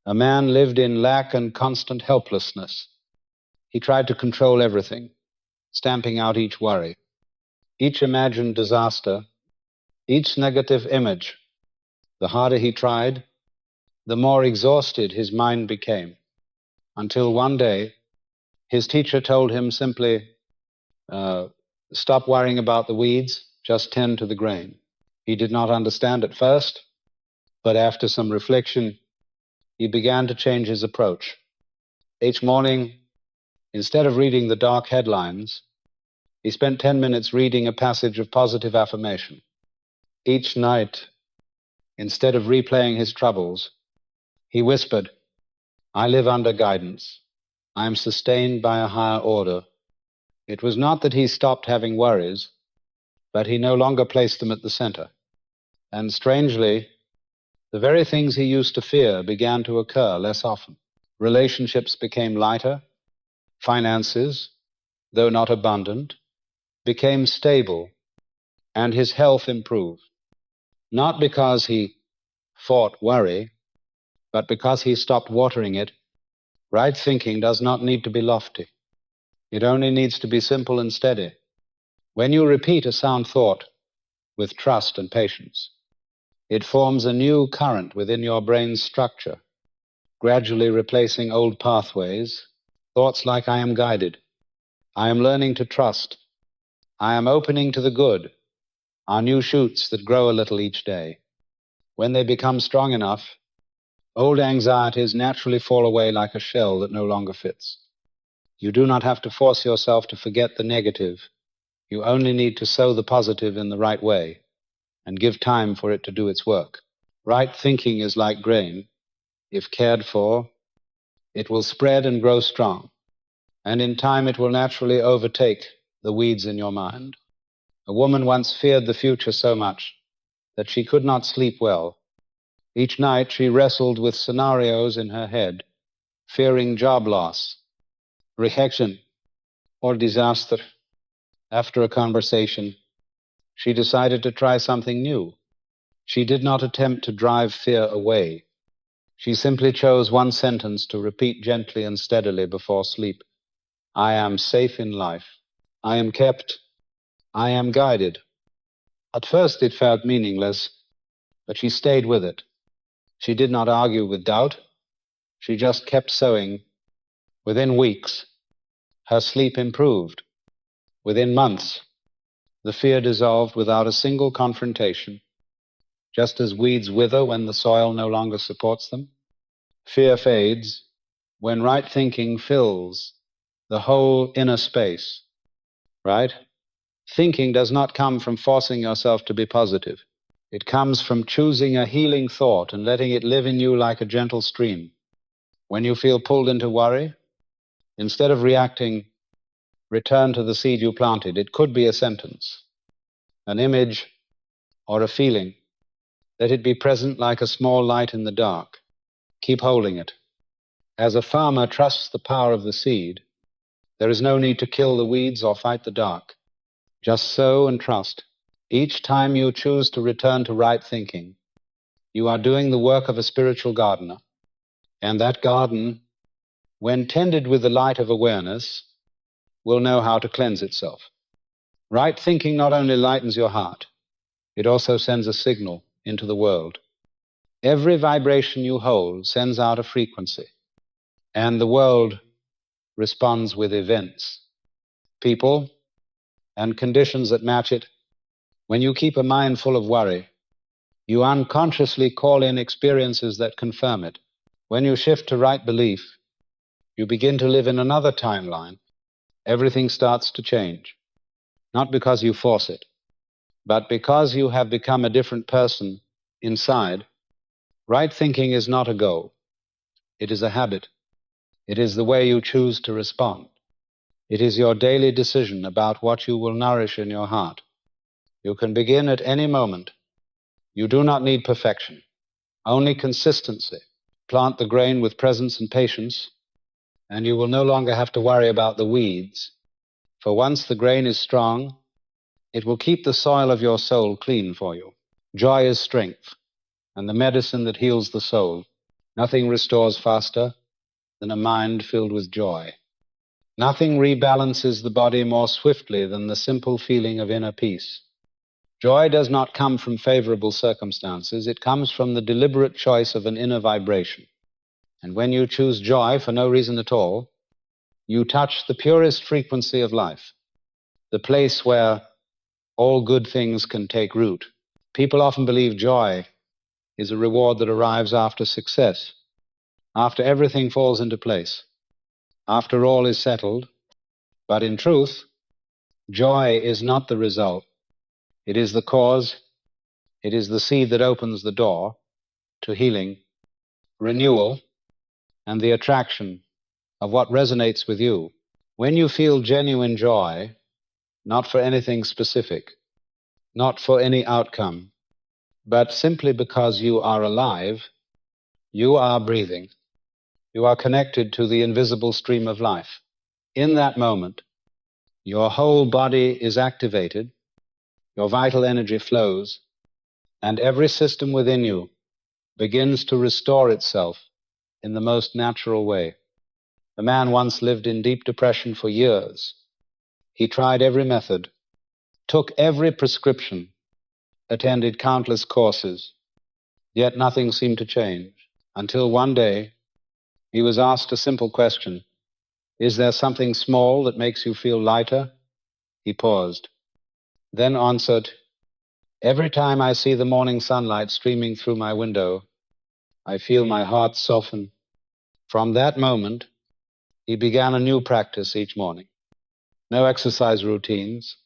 A man lived in lack and constant helplessness. He tried to control everything, stamping out each worry, each imagined disaster, each negative image. The harder he tried, the more exhausted his mind became, until one day his teacher told him simply, stop worrying about the weeds, just tend to the grain. He did not understand at first, but after some reflection, he began to change his approach. Each morning, instead of reading the dark headlines, he spent 10 minutes reading a passage of positive affirmation. Each night, instead of replaying his troubles, he whispered, I live under guidance. I am sustained by a higher order. It was not that he stopped having worries, but he no longer placed them at the center. And strangely, the very things he used to fear began to occur less often. Relationships became lighter, Finances, though not abundant, became stable, and his health improved, not because he fought worry, but because he stopped watering it. Right thinking does not need to be lofty. It only needs to be simple and steady. When you repeat a sound thought with trust and patience, it forms a new current within your brain's structure, gradually replacing old pathways. Thoughts like "I am guided," "I am learning to trust," "I am opening to the good" are new shoots that grow a little each day. When they become strong enough, old anxieties naturally fall away like a shell that no longer fits. You do not have to force yourself to forget the negative. You only need to sow the positive in the right way and give time for it to do its work. Right thinking is like grain. If cared for, it will spread and grow strong, and in time it will naturally overtake the weeds in your mind. A woman once feared the future so much that she could not sleep well. Each night she wrestled with scenarios in her head, fearing job loss, rejection, or disaster. After a conversation, she decided to try something new. She did not attempt to drive fear away. She simply chose one sentence to repeat gently and steadily before sleep. "I am safe in life. I am kept. I am guided." At first it felt meaningless, but she stayed with it. She did not argue with doubt. She just kept sowing. Within weeks, her sleep improved. Within months, the fear dissolved without a single confrontation. Just as weeds wither when the soil no longer supports them, fear fades when right thinking fills the whole inner space. Right? Thinking does not come from forcing yourself to be positive. It comes from choosing a healing thought and letting it live in you like a gentle stream. When you feel pulled into worry, instead of reacting, return to the seed you planted. It could be a sentence, an image, or a feeling. Let it be present like a small light in the dark. Keep holding it. As a farmer trusts the power of the seed, there is no need to kill the weeds or fight the dark. Just sow and trust. Each time you choose to return to right thinking, you are doing the work of a spiritual gardener. And that garden, when tended with the light of awareness, will know how to cleanse itself. Right thinking not only lightens your heart, it also sends a signal into the world. Every vibration you hold sends out a frequency, and the world responds with events, people, and conditions that match it. When you keep a mind full of worry, you unconsciously call in experiences that confirm it. When you shift to right belief, you begin to live in another timeline. Everything starts to change, not because you force it, but because you have become a different person inside. Right thinking is not a goal. It is a habit. It is the way you choose to respond. It is your daily decision about what you will nourish in your heart. You can begin at any moment. You do not need perfection, only consistency. Plant the grain with presence and patience, and you will no longer have to worry about the weeds. For once the grain is strong, it will keep the soil of your soul clean for you. Joy is strength, and the medicine that heals the soul. Nothing restores faster than a mind filled with joy. Nothing rebalances the body more swiftly than the simple feeling of inner peace. Joy does not come from favorable circumstances. It comes from the deliberate choice of an inner vibration. And when you choose joy for no reason at all, you touch the purest frequency of life, the place where all good things can take root. People often believe joy is a reward that arrives after success, after everything falls into place, after all is settled. But in truth, joy is not the result. It is the cause. It is the seed that opens the door to healing, renewal, and the attraction of what resonates with you. When you feel genuine joy, not for anything specific, not for any outcome, but simply because you are alive, you are breathing, you are connected to the invisible stream of life. In that moment, your whole body is activated, your vital energy flows, and every system within you begins to restore itself in the most natural way. A man once lived in deep depression for years. He tried every method, took every prescription, attended countless courses, yet nothing seemed to change. Until one day, he was asked a simple question: "Is there something small that makes you feel lighter?" He paused, then answered, "Every time I see the morning sunlight streaming through my window, I feel my heart soften." From that moment, he began a new practice each morning. No exercise routines,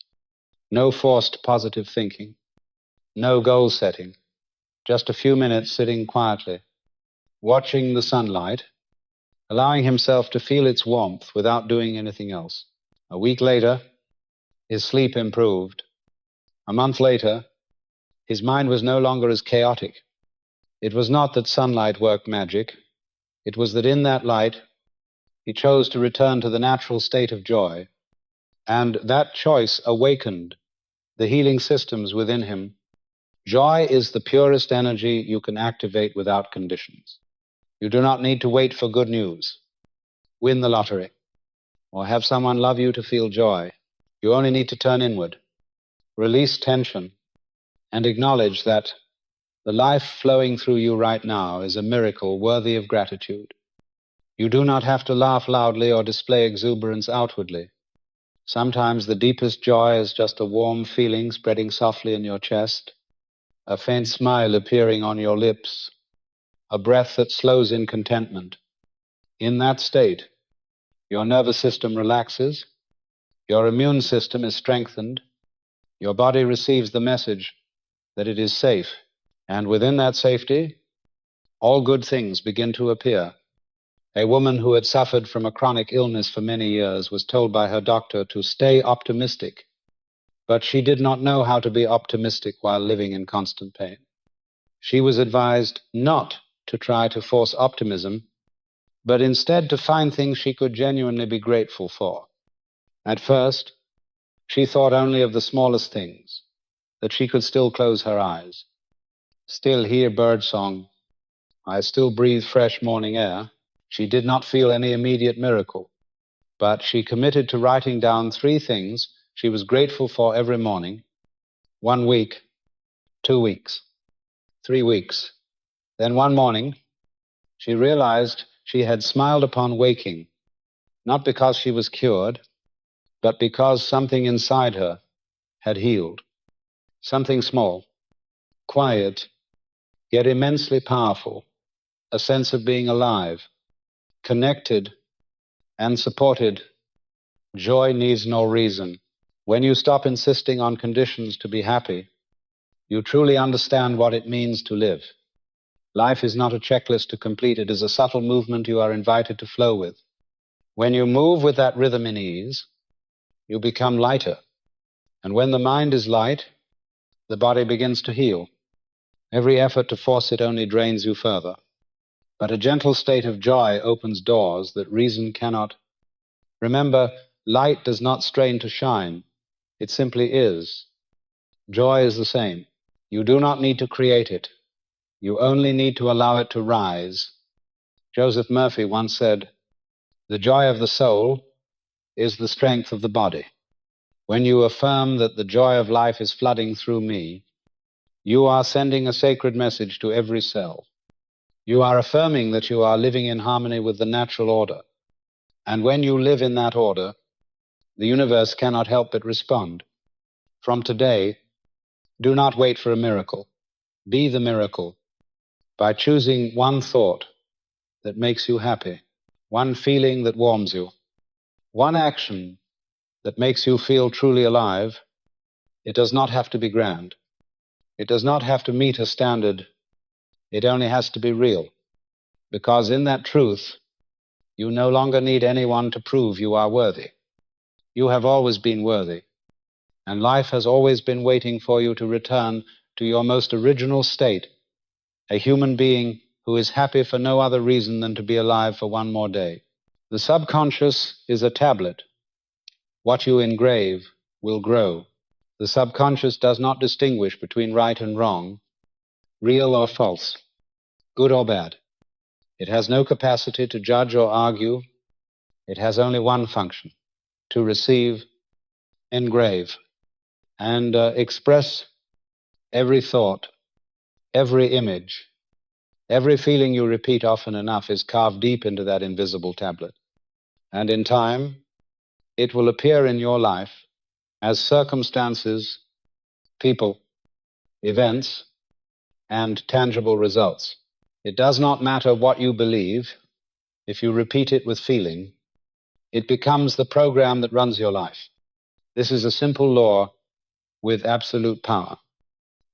no forced positive thinking, no goal setting, just a few minutes sitting quietly, watching the sunlight, allowing himself to feel its warmth without doing anything else. A week later, his sleep improved. A month later, his mind was no longer as chaotic. It was not that sunlight worked magic. It was that in that light, he chose to return to the natural state of joy, and that choice awakened the healing systems within him. Joy is the purest energy you can activate without conditions. You do not need to wait for good news, win the lottery, or have someone love you to feel joy. You only need to turn inward, release tension, and acknowledge that the life flowing through you right now is a miracle worthy of gratitude. You do not have to laugh loudly or display exuberance outwardly. Sometimes the deepest joy is just a warm feeling spreading softly in your chest, a faint smile appearing on your lips, a breath that slows in contentment. In that state, your nervous system relaxes, your immune system is strengthened, your body receives the message that it is safe, and within that safety, all good things begin to appear. A woman who had suffered from a chronic illness for many years was told by her doctor to stay optimistic, but she did not know how to be optimistic while living in constant pain. She was advised not to try to force optimism, but instead to find things she could genuinely be grateful for. At first, she thought only of the smallest things, that she could still close her eyes, still hear birdsong, I still breathe fresh morning air. She did not feel any immediate miracle, but she committed to writing down 3 things she was grateful for every morning. 1 week, 2 weeks, 3 weeks. Then one morning, she realized she had smiled upon waking, not because she was cured, but because something inside her had healed. Something small, quiet, yet immensely powerful, a sense of being alive, connected, and supported. Joy needs no reason. When you stop insisting on conditions to be happy, you truly understand what it means to live. Life is not a checklist to complete. It is a subtle movement you are invited to flow with. When you move with that rhythm in ease, you become lighter. And when the mind is light, the body begins to heal. Every effort to force it only drains you further. But a gentle state of joy opens doors that reason cannot. Remember, light does not strain to shine. It simply is. Joy is the same. You do not need to create it. You only need to allow it to rise. Joseph Murphy once said, "The joy of the soul is the strength of the body." When you affirm that the joy of life is flooding through me, you are sending a sacred message to every cell. You are affirming that you are living in harmony with the natural order. And when you live in that order, the universe cannot help but respond. From today, do not wait for a miracle. Be the miracle by choosing one thought that makes you happy, one feeling that warms you, one action that makes you feel truly alive. It does not have to be grand. It does not have to meet a standard. It only has to be real. Because in that truth, you no longer need anyone to prove you are worthy. You have always been worthy, and life has always been waiting for you to return to your most original state, a human being who is happy for no other reason than to be alive for one more day. The subconscious is a tablet. What you engrave will grow. The subconscious does not distinguish between right and wrong, real or false, good or bad. It has no capacity to judge or argue. It has only one function: to receive, engrave, and express every thought, every image, every feeling you repeat often enough is carved deep into that invisible tablet. And in time, it will appear in your life as circumstances, people, events, and tangible results. It does not matter what you believe. If you repeat it with feeling, it becomes the program that runs your life. This is a simple law with absolute power.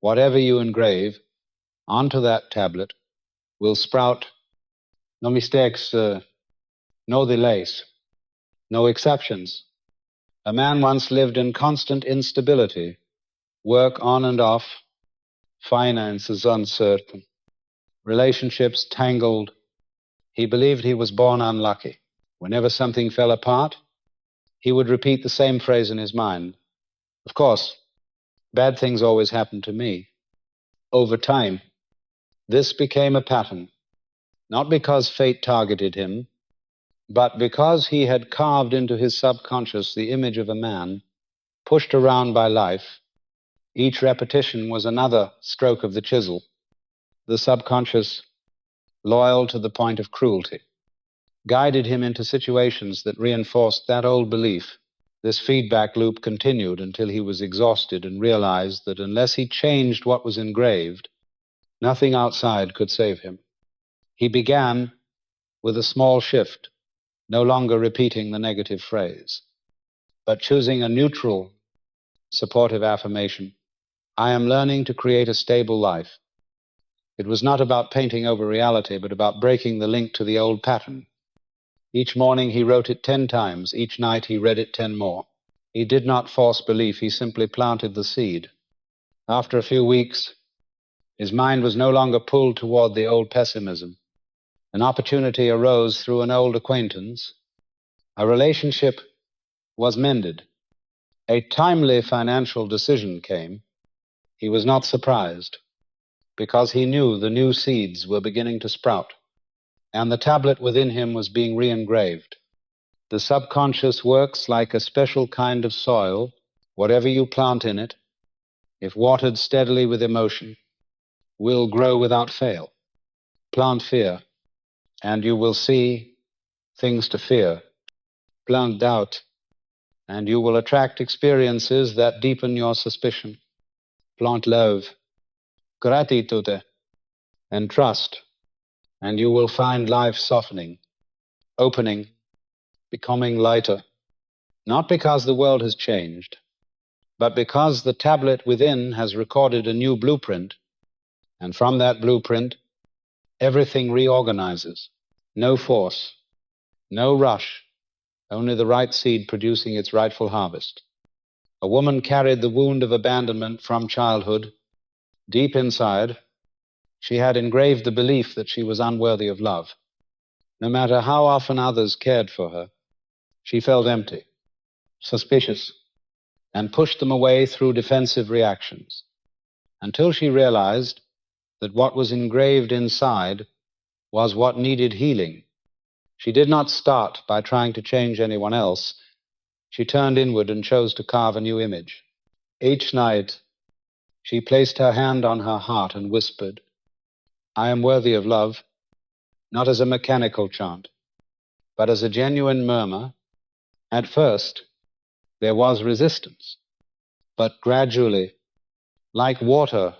Whatever you engrave onto that tablet will sprout. No mistakes, no delays, no exceptions. A man once lived in constant instability, work on and off, finances uncertain, relationships tangled. He believed he was born unlucky. Whenever something fell apart, he would repeat the same phrase in his mind. Of course, bad things always happen to me. Over time, this became a pattern, not because fate targeted him, but because he had carved into his subconscious the image of a man pushed around by life. Each repetition was another stroke of the chisel. The subconscious, loyal to the point of cruelty, guided him into situations that reinforced that old belief. This feedback loop continued until he was exhausted and realized that unless he changed what was engraved, nothing outside could save him. He began with a small shift, no longer repeating the negative phrase, but choosing a neutral, supportive affirmation. I am learning to create a stable life. It was not about painting over reality, but about breaking the link to the old pattern. Each morning he wrote it 10 times. Each night he read it 10 more. He did not force belief. He simply planted the seed. After a few weeks, his mind was no longer pulled toward the old pessimism. An opportunity arose through an old acquaintance. A relationship was mended. A timely financial decision came. He was not surprised, because he knew the new seeds were beginning to sprout, and the tablet within him was being re-engraved. The subconscious works like a special kind of soil. Whatever you plant in it, if watered steadily with emotion, will grow without fail. Plant fear, and you will see things to fear. Plant doubt, and you will attract experiences that deepen your suspicion. Plant love, gratitude, and trust, and you will find life softening, opening, becoming lighter. Not because the world has changed, but because the tablet within has recorded a new blueprint, and from that blueprint, everything reorganizes. No force, no rush, only the right seed producing its rightful harvest. A woman carried the wound of abandonment from childhood. Deep inside, she had engraved the belief that she was unworthy of love. No matter how often others cared for her, she felt empty, suspicious, and pushed them away through defensive reactions, until she realized that what was engraved inside was what needed healing. She did not start by trying to change anyone else. She turned inward and chose to carve a new image. Each night, she placed her hand on her heart and whispered, I am worthy of love, not as a mechanical chant, but as a genuine murmur. At first, there was resistance, but gradually, like water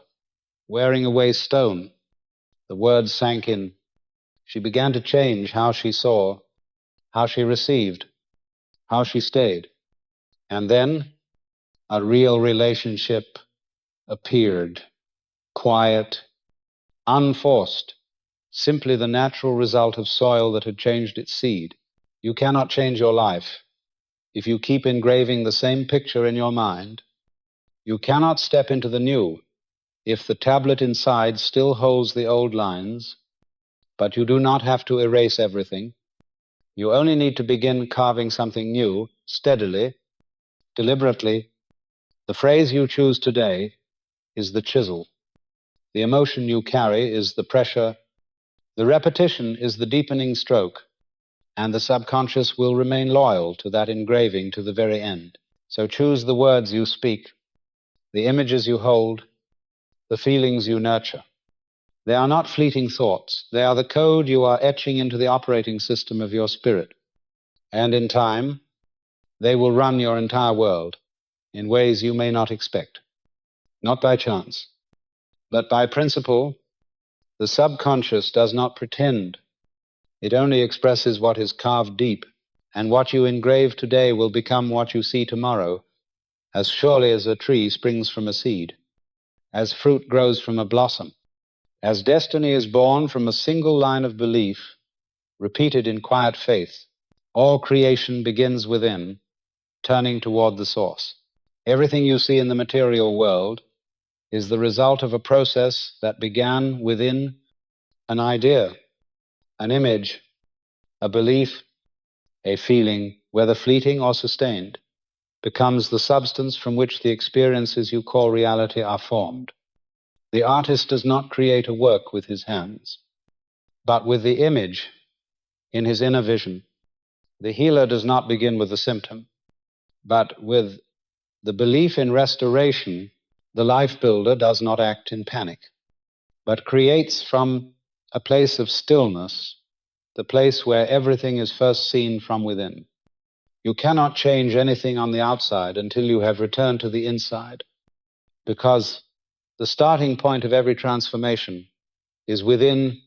wearing away stone, the words sank in. She began to change how she saw, how she received, how she stayed. And then a real relationship appeared, quiet, unforced, simply the natural result of soil that had changed its seed. You cannot change your life if you keep engraving the same picture in your mind. You cannot step into the new if the tablet inside still holds the old lines, but you do not have to erase everything. You only need to begin carving something new, steadily, deliberately. The phrase you choose today is the chisel. The emotion you carry is the pressure. The repetition is the deepening stroke. And the subconscious will remain loyal to that engraving to the very end. So choose the words you speak, the images you hold, the feelings you nurture. They are not fleeting thoughts. They are the code you are etching into the operating system of your spirit. And in time, they will run your entire world in ways you may not expect. Not by chance, but by principle. The subconscious does not pretend. It only expresses what is carved deep. And what you engrave today will become what you see tomorrow, as surely as a tree springs from a seed, as fruit grows from a blossom, as destiny is born from a single line of belief, repeated in quiet faith. All creation begins within, turning toward the source. Everything you see in the material world is the result of a process that began within an idea, an image, a belief, a feeling, whether fleeting or sustained, becomes the substance from which the experiences you call reality are formed. The artist does not create a work with his hands, but with the image in his inner vision. The healer does not begin with the symptom, but with the belief in restoration. The life builder does not act in panic, but creates from a place of stillness, the place where everything is first seen from within. You cannot change anything on the outside until you have returned to the inside, because the starting point of every transformation is within,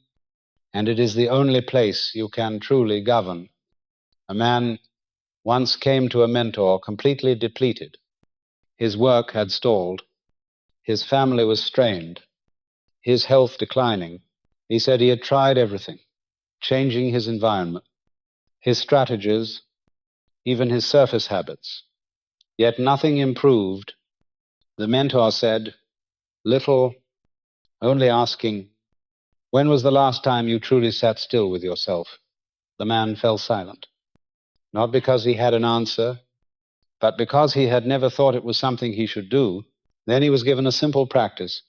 and it is the only place you can truly govern. A man once came to a mentor completely depleted. His work had stalled. His family was strained. His health declining. He said he had tried everything, changing his environment, his strategies, even his surface habits. Yet nothing improved. The mentor said, little, only asking, when was the last time you truly sat still with yourself? The man fell silent, not because he had an answer, but because he had never thought it was something he should do. Then he was given a simple practice.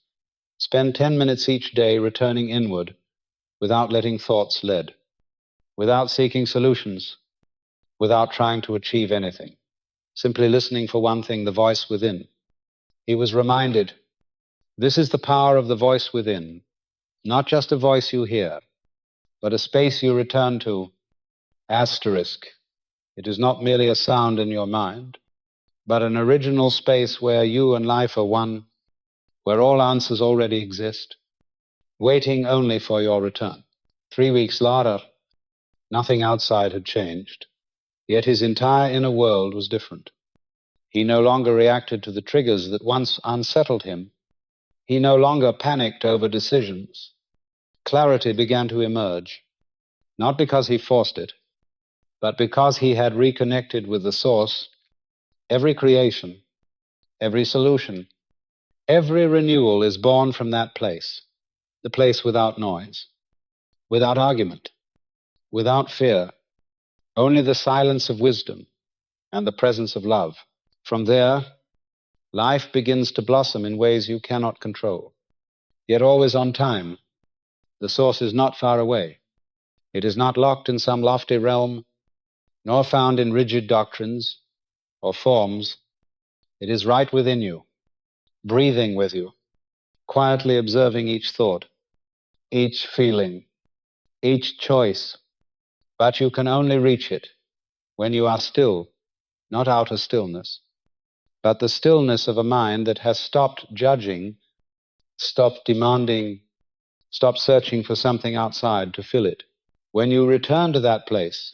Spend 10 minutes each day returning inward without letting thoughts lead, without seeking solutions, without trying to achieve anything, simply listening for one thing, the voice within. He was reminded, this is the power of the voice within, not just a voice you hear, but a space you return to. Asterisk. It is not merely a sound in your mind, but an original space where you and life are one, where all answers already exist, waiting only for your return. 3 weeks later, nothing outside had changed, yet his entire inner world was different. He no longer reacted to the triggers that once unsettled him. He no longer panicked over decisions. Clarity began to emerge, not because he forced it, but because he had reconnected with the source. Every creation, every solution, every renewal is born from that place, the place without noise, without argument, without fear, only the silence of wisdom and the presence of love. From there, life begins to blossom in ways you cannot control, yet always on time. The source is not far away. It is not locked in some lofty realm, nor found in rigid doctrines or forms. It is right within you, breathing with you, quietly observing each thought, each feeling, each choice. But you can only reach it when you are still, not outer stillness, but the stillness of a mind that has stopped judging, stopped demanding, stopped searching for something outside to fill it. When you return to that place,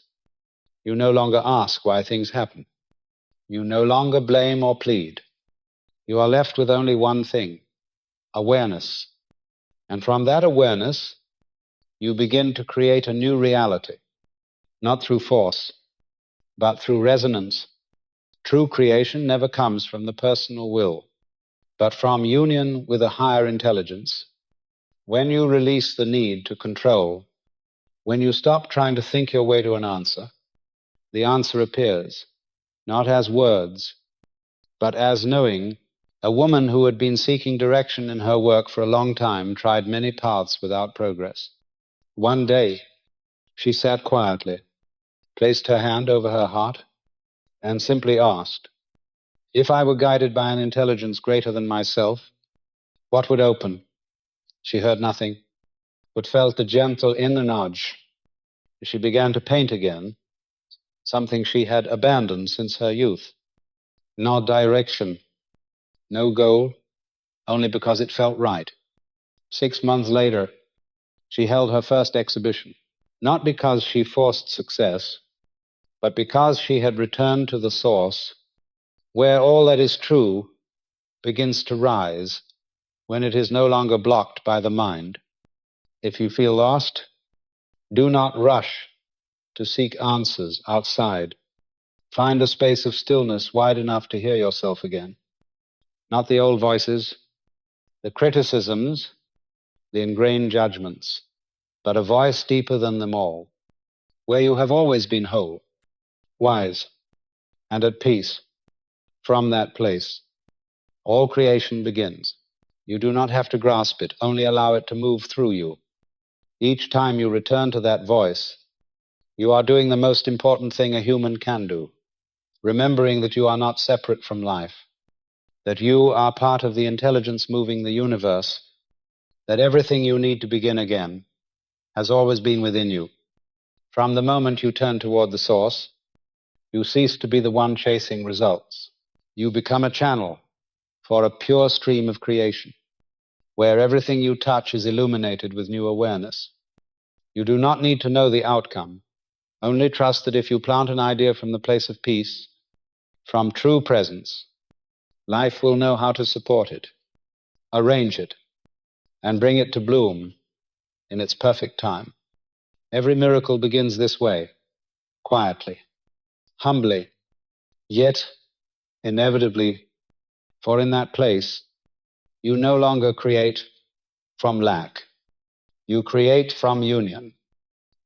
you no longer ask why things happen. You no longer blame or plead. You are left with only one thing, awareness. And from that awareness, you begin to create a new reality, not through force, but through resonance. True creation never comes from the personal will, but from union with a higher intelligence. When you release the need to control, when you stop trying to think your way to an answer, the answer appears, not as words, but as knowing. A woman who had been seeking direction in her work for a long time tried many paths without progress. One day, she sat quietly, placed her hand over her heart, and simply asked, "If I were guided by an intelligence greater than myself, what would open?" She heard nothing, but felt the gentle inner nudge. She began to paint again, something she had abandoned since her youth. No direction, no goal, only because it felt right. 6 months later, she held her first exhibition, not because she forced success, but because she had returned to the source, where all that is true begins to rise when it is no longer blocked by the mind. If you feel lost, do not rush to seek answers outside. Find a space of stillness wide enough to hear yourself again. Not the old voices, the criticisms, the ingrained judgments, but a voice deeper than them all, where you have always been whole, wise, and at peace. From that place, all creation begins. You do not have to grasp it, only allow it to move through you. Each time you return to that voice, you are doing the most important thing a human can do, remembering that you are not separate from life, that you are part of the intelligence moving the universe, that everything you need to begin again has always been within you. From the moment you turn toward the source, you cease to be the one chasing results. You become a channel for a pure stream of creation, where everything you touch is illuminated with new awareness. You do not need to know the outcome. Only trust that if you plant an idea from the place of peace, from true presence, life will know how to support it, arrange it, and bring it to bloom in its perfect time. Every miracle begins this way, quietly, humbly, yet inevitably, for in that place, you no longer create from lack. You create from union,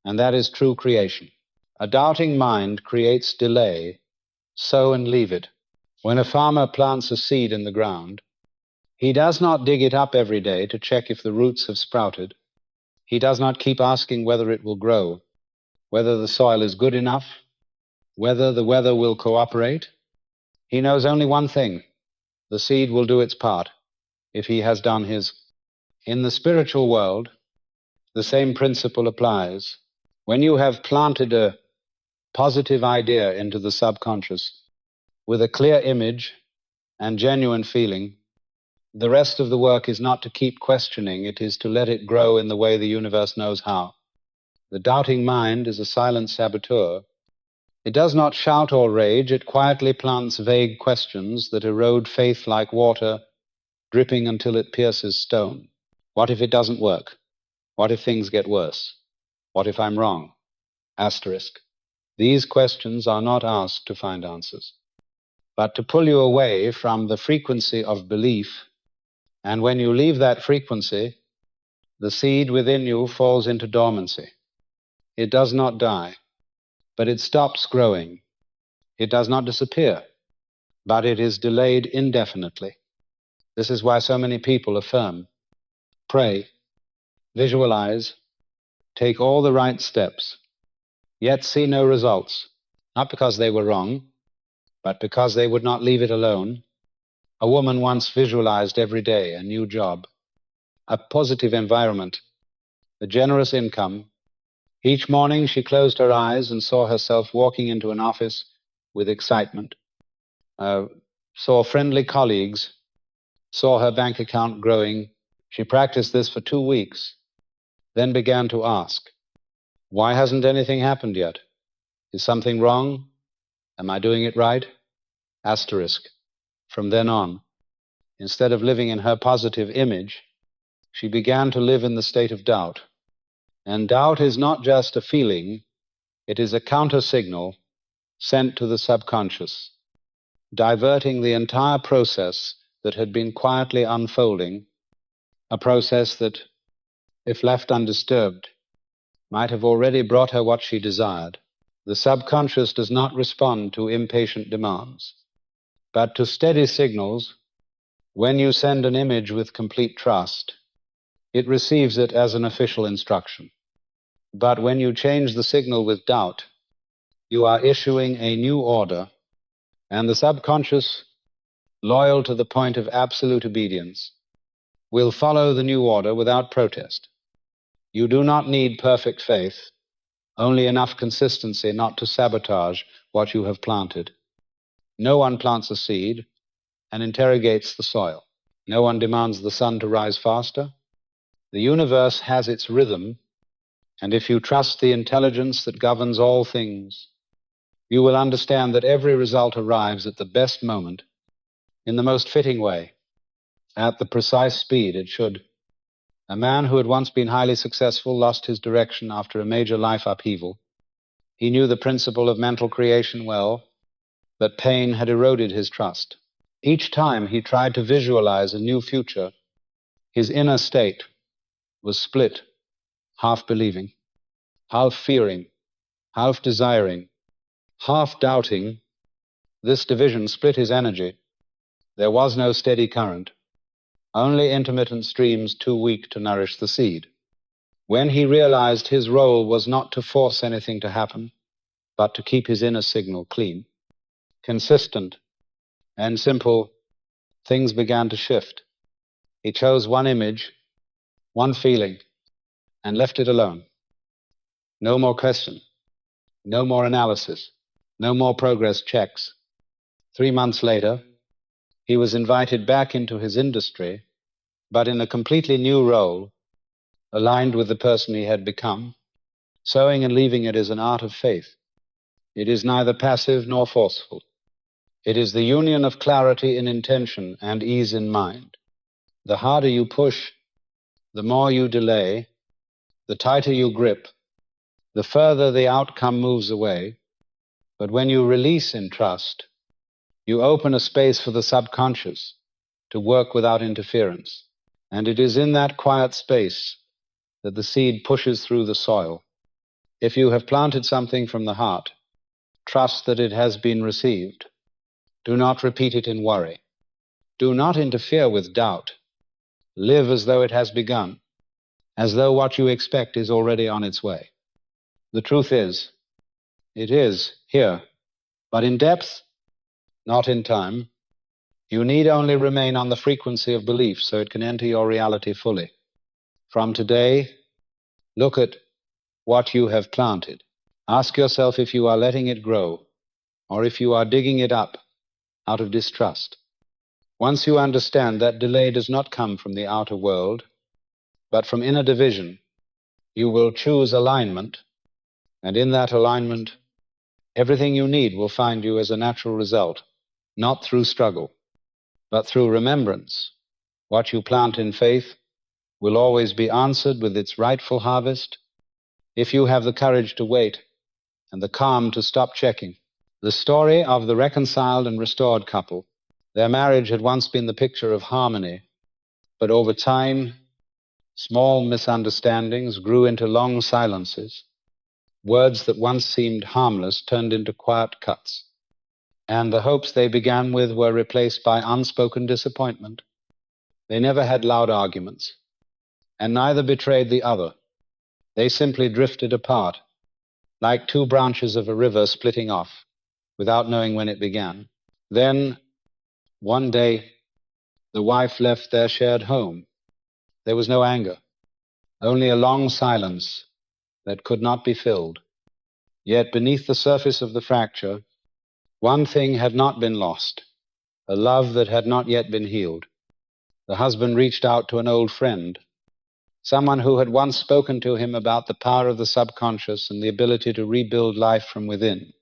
and that is true creation. A doubting mind creates delay. Sow and leave it. When a farmer plants a seed in the ground, he does not dig it up every day to check if the roots have sprouted. He does not keep asking whether it will grow, whether the soil is good enough, whether the weather will cooperate. He knows only one thing: the seed will do its part if he has done his. In the spiritual world, the same principle applies. When you have planted a positive idea into the subconscious with a clear image and genuine feeling, the rest of the work is not to keep questioning, it is to let it grow in the way the universe knows how. The doubting mind is a silent saboteur. It does not shout or rage, it quietly plants vague questions that erode faith like water, dripping until it pierces stone. What if it doesn't work? What if things get worse? What if I'm wrong? Asterisk. These questions are not asked to find answers, but to pull you away from the frequency of belief. And when you leave that frequency, the seed within you falls into dormancy. It does not die, but it stops growing. It does not disappear, but it is delayed indefinitely. This is why so many people affirm, pray, visualize, take all the right steps, yet see no results, not because they were wrong, but because they would not leave it alone. A woman once visualized every day a new job, a positive environment, a generous income. Each morning she closed her eyes and saw herself walking into an office with excitement, saw friendly colleagues, saw her bank account growing. She practiced this for 2 weeks, then began to ask, why hasn't anything happened yet? Is something wrong? Am I doing it right? Asterisk. From then on, instead of living in her positive image, she began to live in the state of doubt. And doubt is not just a feeling, it is a counter signal sent to the subconscious, diverting the entire process that had been quietly unfolding, a process that, if left undisturbed, might have already brought her what she desired. The subconscious does not respond to impatient demands, but to steady signals. When you send an image with complete trust, it receives it as an official instruction. But when you change the signal with doubt, you are issuing a new order, and the subconscious, loyal to the point of absolute obedience, will follow the new order without protest. You do not need perfect faith, only enough consistency not to sabotage what you have planted. No one plants a seed and interrogates the soil. No one demands the sun to rise faster. The universe has its rhythm, and if you trust the intelligence that governs all things, you will understand that every result arrives at the best moment, in the most fitting way, at the precise speed it should. A man who had once been highly successful lost his direction after a major life upheaval. He knew the principle of mental creation well, but pain had eroded his trust. Each time he tried to visualize a new future, his inner state was split, half believing, half fearing, half desiring, half doubting. This division split his energy. There was no steady current, only intermittent streams too weak to nourish the seed. When he realized his role was not to force anything to happen, but to keep his inner signal clean, consistent, and simple, things began to shift. He chose one image, one feeling, and left it alone. No more question, no more analysis, no more progress checks. 3 months later, he was invited back into his industry, but in a completely new role, aligned with the person he had become. Sowing and leaving it is an art of faith. It is neither passive nor forceful. It is the union of clarity in intention and ease in mind. The harder you push, the more you delay, the tighter you grip, the further the outcome moves away. But when you release in trust, you open a space for the subconscious to work without interference. And it is in that quiet space that the seed pushes through the soil. If you have planted something from the heart, trust that it has been received. Do not repeat it in worry. Do not interfere with doubt. Live as though it has begun, as though what you expect is already on its way. The truth is, it is here, but in depth, not in time. You need only remain on the frequency of belief so it can enter your reality fully. From today, look at what you have planted. Ask yourself if you are letting it grow, or if you are digging it up out of distrust. Once you understand that delay does not come from the outer world, but from inner division, you will choose alignment, and in that alignment, everything you need will find you as a natural result, not through struggle, but through remembrance. What you plant in faith will always be answered with its rightful harvest if you have the courage to wait and the calm to stop checking. The story of the reconciled and restored couple. Their marriage had once been the picture of harmony, but over time, small misunderstandings grew into long silences. Words that once seemed harmless turned into quiet cuts, and the hopes they began with were replaced by unspoken disappointment. They never had loud arguments, and neither betrayed the other. They simply drifted apart, like two branches of a river splitting off, without knowing when it began. Then, one day, the wife left their shared home. There was no anger, only a long silence that could not be filled. Yet beneath the surface of the fracture, one thing had not been lost, a love that had not yet been healed. The husband reached out to an old friend, someone who had once spoken to him about the power of the subconscious and the ability to rebuild life from within.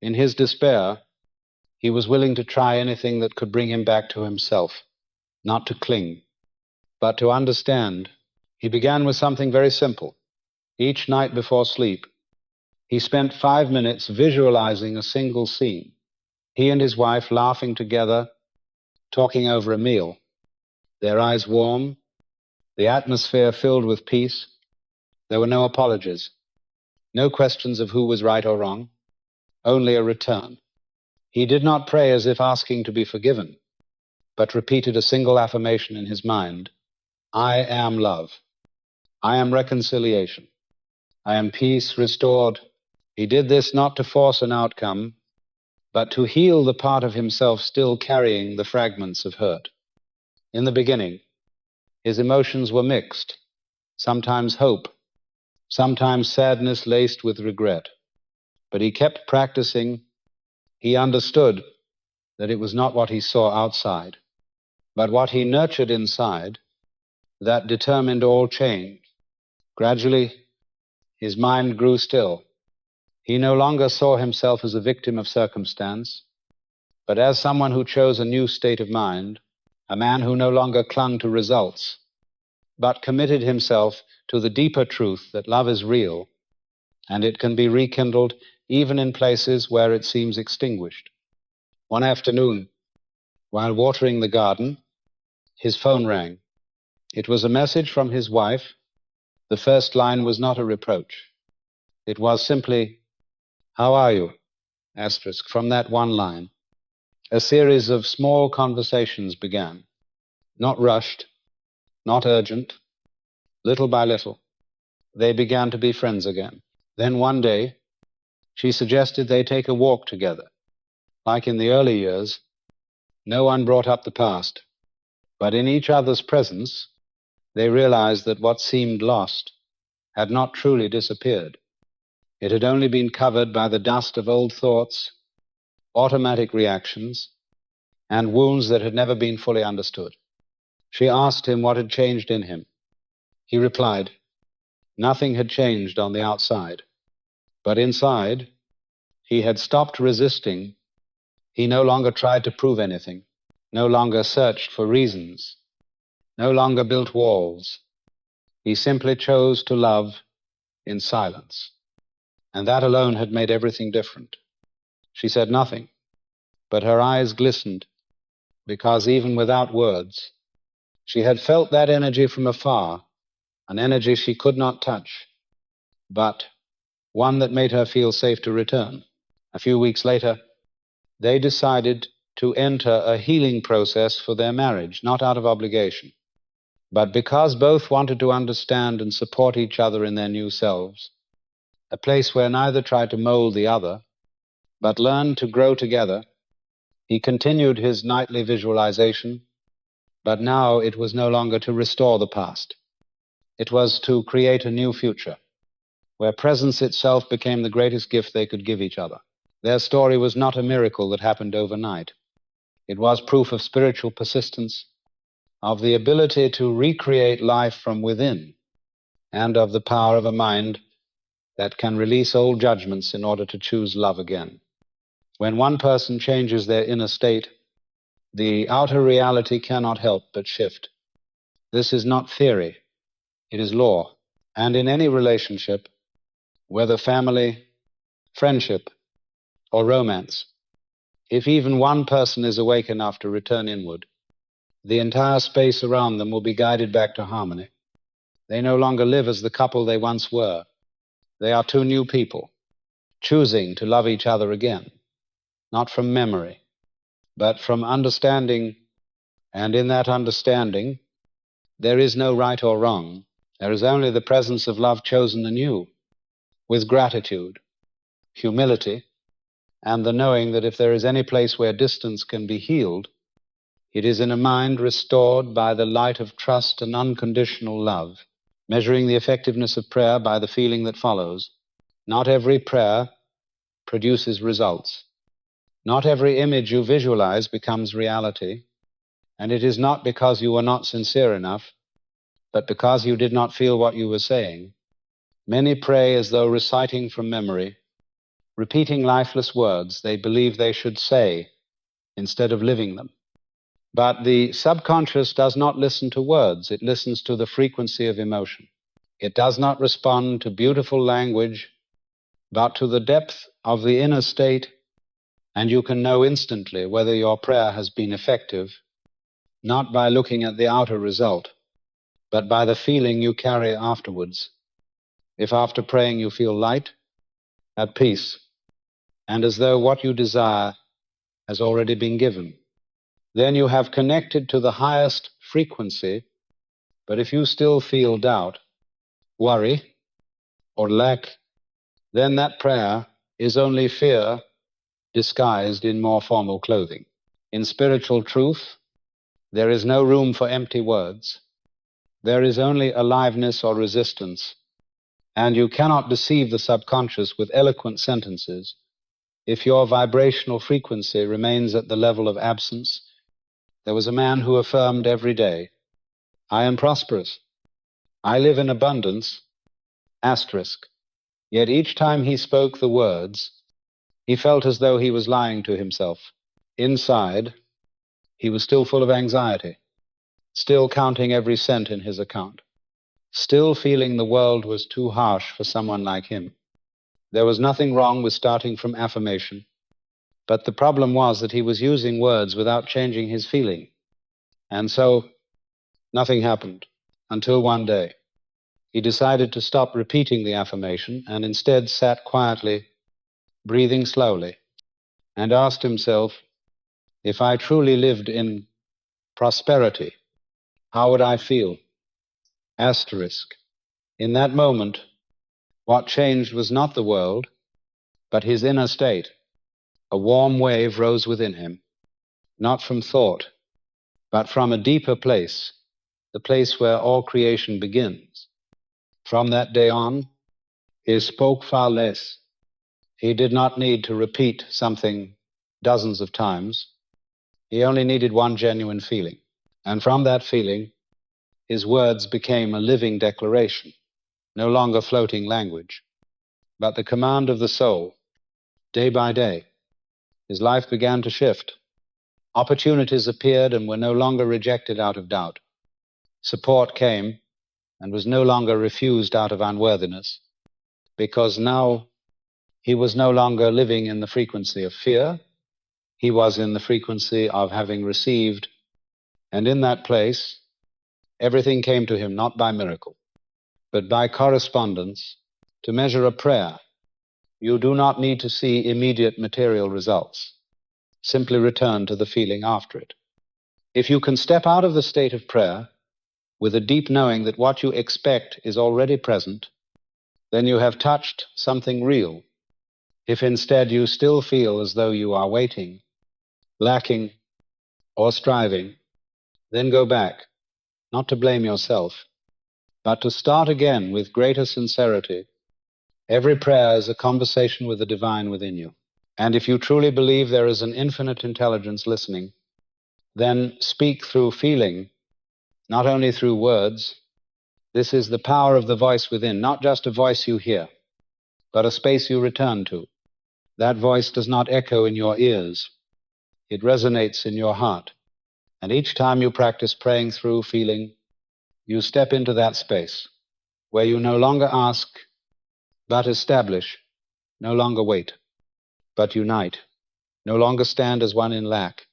In his despair, he was willing to try anything that could bring him back to himself, not to cling, but to understand. He began with something very simple. Each night before sleep, he spent 5 minutes visualizing a single scene. He and his wife laughing together, talking over a meal, their eyes warm, the atmosphere filled with peace. There were no apologies, No questions of who was right or wrong, only a return. He did not pray as if asking to be forgiven, but repeated a single affirmation in his mind: I am love. I am reconciliation. I am peace restored. He did this not to force an outcome, but to heal the part of himself still carrying the fragments of hurt. In the beginning, his emotions were mixed, sometimes hope, sometimes sadness laced with regret. But he kept practicing. He understood that it was not what he saw outside, but what he nurtured inside that determined all change. Gradually, his mind grew still. He no longer saw himself as a victim of circumstance, but as someone who chose a new state of mind, a man who no longer clung to results, but committed himself to the deeper truth that love is real, and it can be rekindled even in places where it seems extinguished. One afternoon, while watering the garden, his phone rang. It was a message from his wife. The first line was not a reproach. It was simply, "How are you?" Asterisk. From that one line, a series of small conversations began. Not rushed, not urgent. Little by little, they began to be friends again. Then one day, she suggested they take a walk together. Like in the early years, no one brought up the past, but in each other's presence, they realized that what seemed lost had not truly disappeared. It had only been covered by the dust of old thoughts, automatic reactions, and wounds that had never been fully understood. She asked him what had changed in him. He replied, nothing had changed on the outside, but inside, he had stopped resisting. He no longer tried to prove anything, no longer searched for reasons, no longer built walls. He simply chose to love in silence. And that alone had made everything different. She said nothing, but her eyes glistened, because even without words, she had felt that energy from afar, an energy she could not touch, but one that made her feel safe to return. A few weeks later, they decided to enter a healing process for their marriage, not out of obligation, but because both wanted to understand and support each other in their new selves, a place where neither tried to mold the other, but learned to grow together. He continued his nightly visualization, but now it was no longer to restore the past. It was to create a new future, where presence itself became the greatest gift they could give each other. Their story was not a miracle that happened overnight. It was proof of spiritual persistence, of the ability to recreate life from within, and of the power of a mind that can release old judgments in order to choose love again. When one person changes their inner state, the outer reality cannot help but shift. This is not theory, it is law. And in any relationship, whether family, friendship, or romance, if even one person is awake enough to return inward, the entire space around them will be guided back to harmony. They no longer live as the couple they once were. They are two new people, choosing to love each other again, not from memory, but from understanding. And in that understanding, there is no right or wrong. There is only the presence of love chosen anew, with gratitude, humility, and the knowing that if there is any place where distance can be healed, it is in a mind restored by the light of trust and unconditional love. Measuring the effectiveness of prayer by the feeling that follows. Not every prayer produces results. Not every image you visualize becomes reality, and it is not because you were not sincere enough, but because you did not feel what you were saying. Many pray as though reciting from memory, repeating lifeless words they believe they should say instead of living them. But the subconscious does not listen to words, it listens to the frequency of emotion. It does not respond to beautiful language, but to the depth of the inner state, and you can know instantly whether your prayer has been effective, not by looking at the outer result, but by the feeling you carry afterwards. If after praying you feel light, at peace, and as though what you desire has already been given. Then you have connected to the highest frequency, but if you still feel doubt, worry, or lack, then that prayer is only fear disguised in more formal clothing. In spiritual truth, there is no room for empty words. There is only aliveness or resistance, and you cannot deceive the subconscious with eloquent sentences if your vibrational frequency remains at the level of absence. There was a man who affirmed every day, "I am prosperous. I live in abundance, asterisk." Yet each time he spoke the words, he felt as though he was lying to himself. Inside, he was still full of anxiety, still counting every cent in his account, still feeling the world was too harsh for someone like him. There was nothing wrong with starting from affirmation, but the problem was that he was using words without changing his feeling. And so, nothing happened until one day. He decided to stop repeating the affirmation and instead sat quietly, breathing slowly, and asked himself, if I truly lived in prosperity, how would I feel? Asterisk. In that moment, what changed was not the world, but his inner state. A warm wave rose within him, not from thought, but from a deeper place, the place where all creation begins. From that day on, he spoke far less. He did not need to repeat something dozens of times. He only needed one genuine feeling. And from that feeling, his words became a living declaration, no longer floating language, but the command of the soul. Day by day, his life began to shift. Opportunities appeared and were no longer rejected out of doubt. Support came and was no longer refused out of unworthiness, because now he was no longer living in the frequency of fear. He was in the frequency of having received, and in that place, everything came to him not by miracle, but by correspondence. To measure a prayer, you do not need to see immediate material results. Simply return to the feeling after it. If you can step out of the state of prayer with a deep knowing that what you expect is already present, then you have touched something real. If instead you still feel as though you are waiting, lacking, or striving, then go back, not to blame yourself, but to start again with greater sincerity. Every prayer is a conversation with the divine within you. And if you truly believe there is an infinite intelligence listening, then speak through feeling, not only through words. This is the power of the voice within, not just a voice you hear, but a space you return to. That voice does not echo in your ears. It resonates in your heart. And each time you practice praying through feeling, you step into that space where you no longer ask, but establish, no longer wait, but unite, no longer stand as one in lack,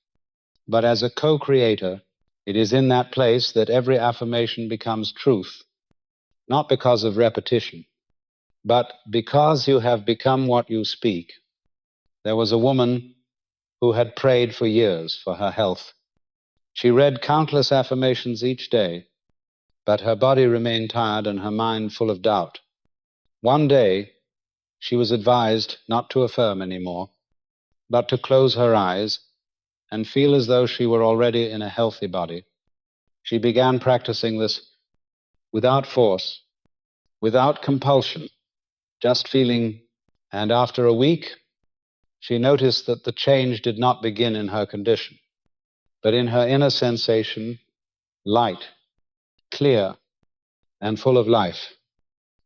but as a co-creator. It is in that place that every affirmation becomes truth, not because of repetition, but because you have become what you speak. There was a woman who had prayed for years for her health. She read countless affirmations each day, but her body remained tired and her mind full of doubt. One day, she was advised not to affirm anymore, but to close her eyes and feel as though she were already in a healthy body. She began practicing this without force, without compulsion, just feeling, and after a week, she noticed that the change did not begin in her condition, but in her inner sensation, light, clear, and full of life.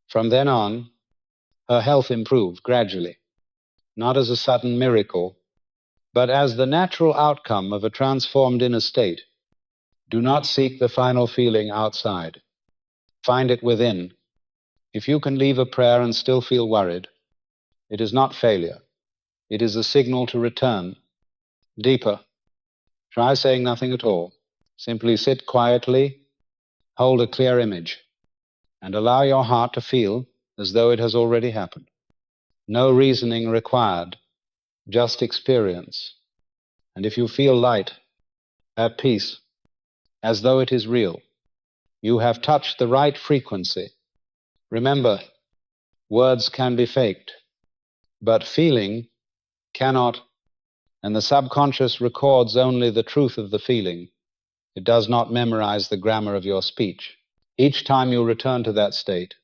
From then on, her health improved gradually, not as a sudden miracle, but as the natural outcome of a transformed inner state. Do not seek the final feeling outside. Find it within. If you can leave a prayer and still feel worried, it is not failure. It is a signal to return deeper. Try saying nothing at all. Simply sit quietly, hold a clear image, and allow your heart to feel as though it has already happened. No reasoning required, just experience. And if you feel light, at peace, as though it is real, you have touched the right frequency. Remember, words can be faked, but feeling cannot, and the subconscious records only the truth of the feeling. It does not memorize the grammar of your speech. Each time you return to that state,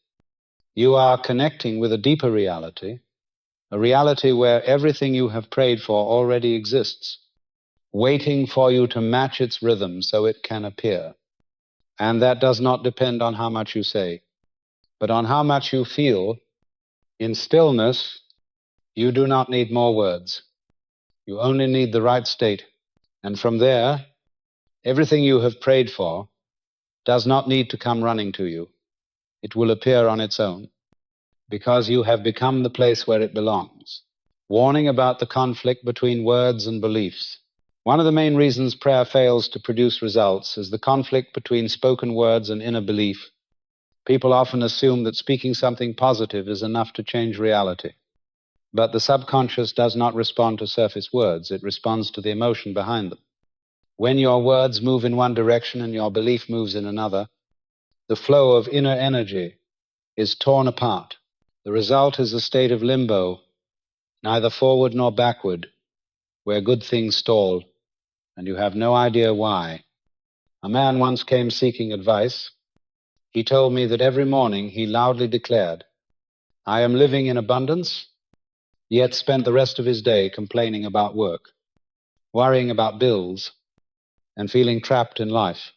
you are connecting with a deeper reality, a reality where everything you have prayed for already exists, waiting for you to match its rhythm so it can appear. And that does not depend on how much you say, but on how much you feel. In stillness, you do not need more words. You only need the right state. And from there, everything you have prayed for does not need to come running to you. It will appear on its own, because you have become the place where it belongs. Warning about the conflict between words and beliefs. One of the main reasons prayer fails to produce results is the conflict between spoken words and inner belief. People often assume that speaking something positive is enough to change reality. But the subconscious does not respond to surface words, it responds to the emotion behind them. When your words move in one direction and your belief moves in another, the flow of inner energy is torn apart. The result is a state of limbo, neither forward nor backward, where good things stall, and you have no idea why. A man once came seeking advice. He told me that every morning he loudly declared, "I am living in abundance," yet spent the rest of his day complaining about work, worrying about bills, and feeling trapped in life.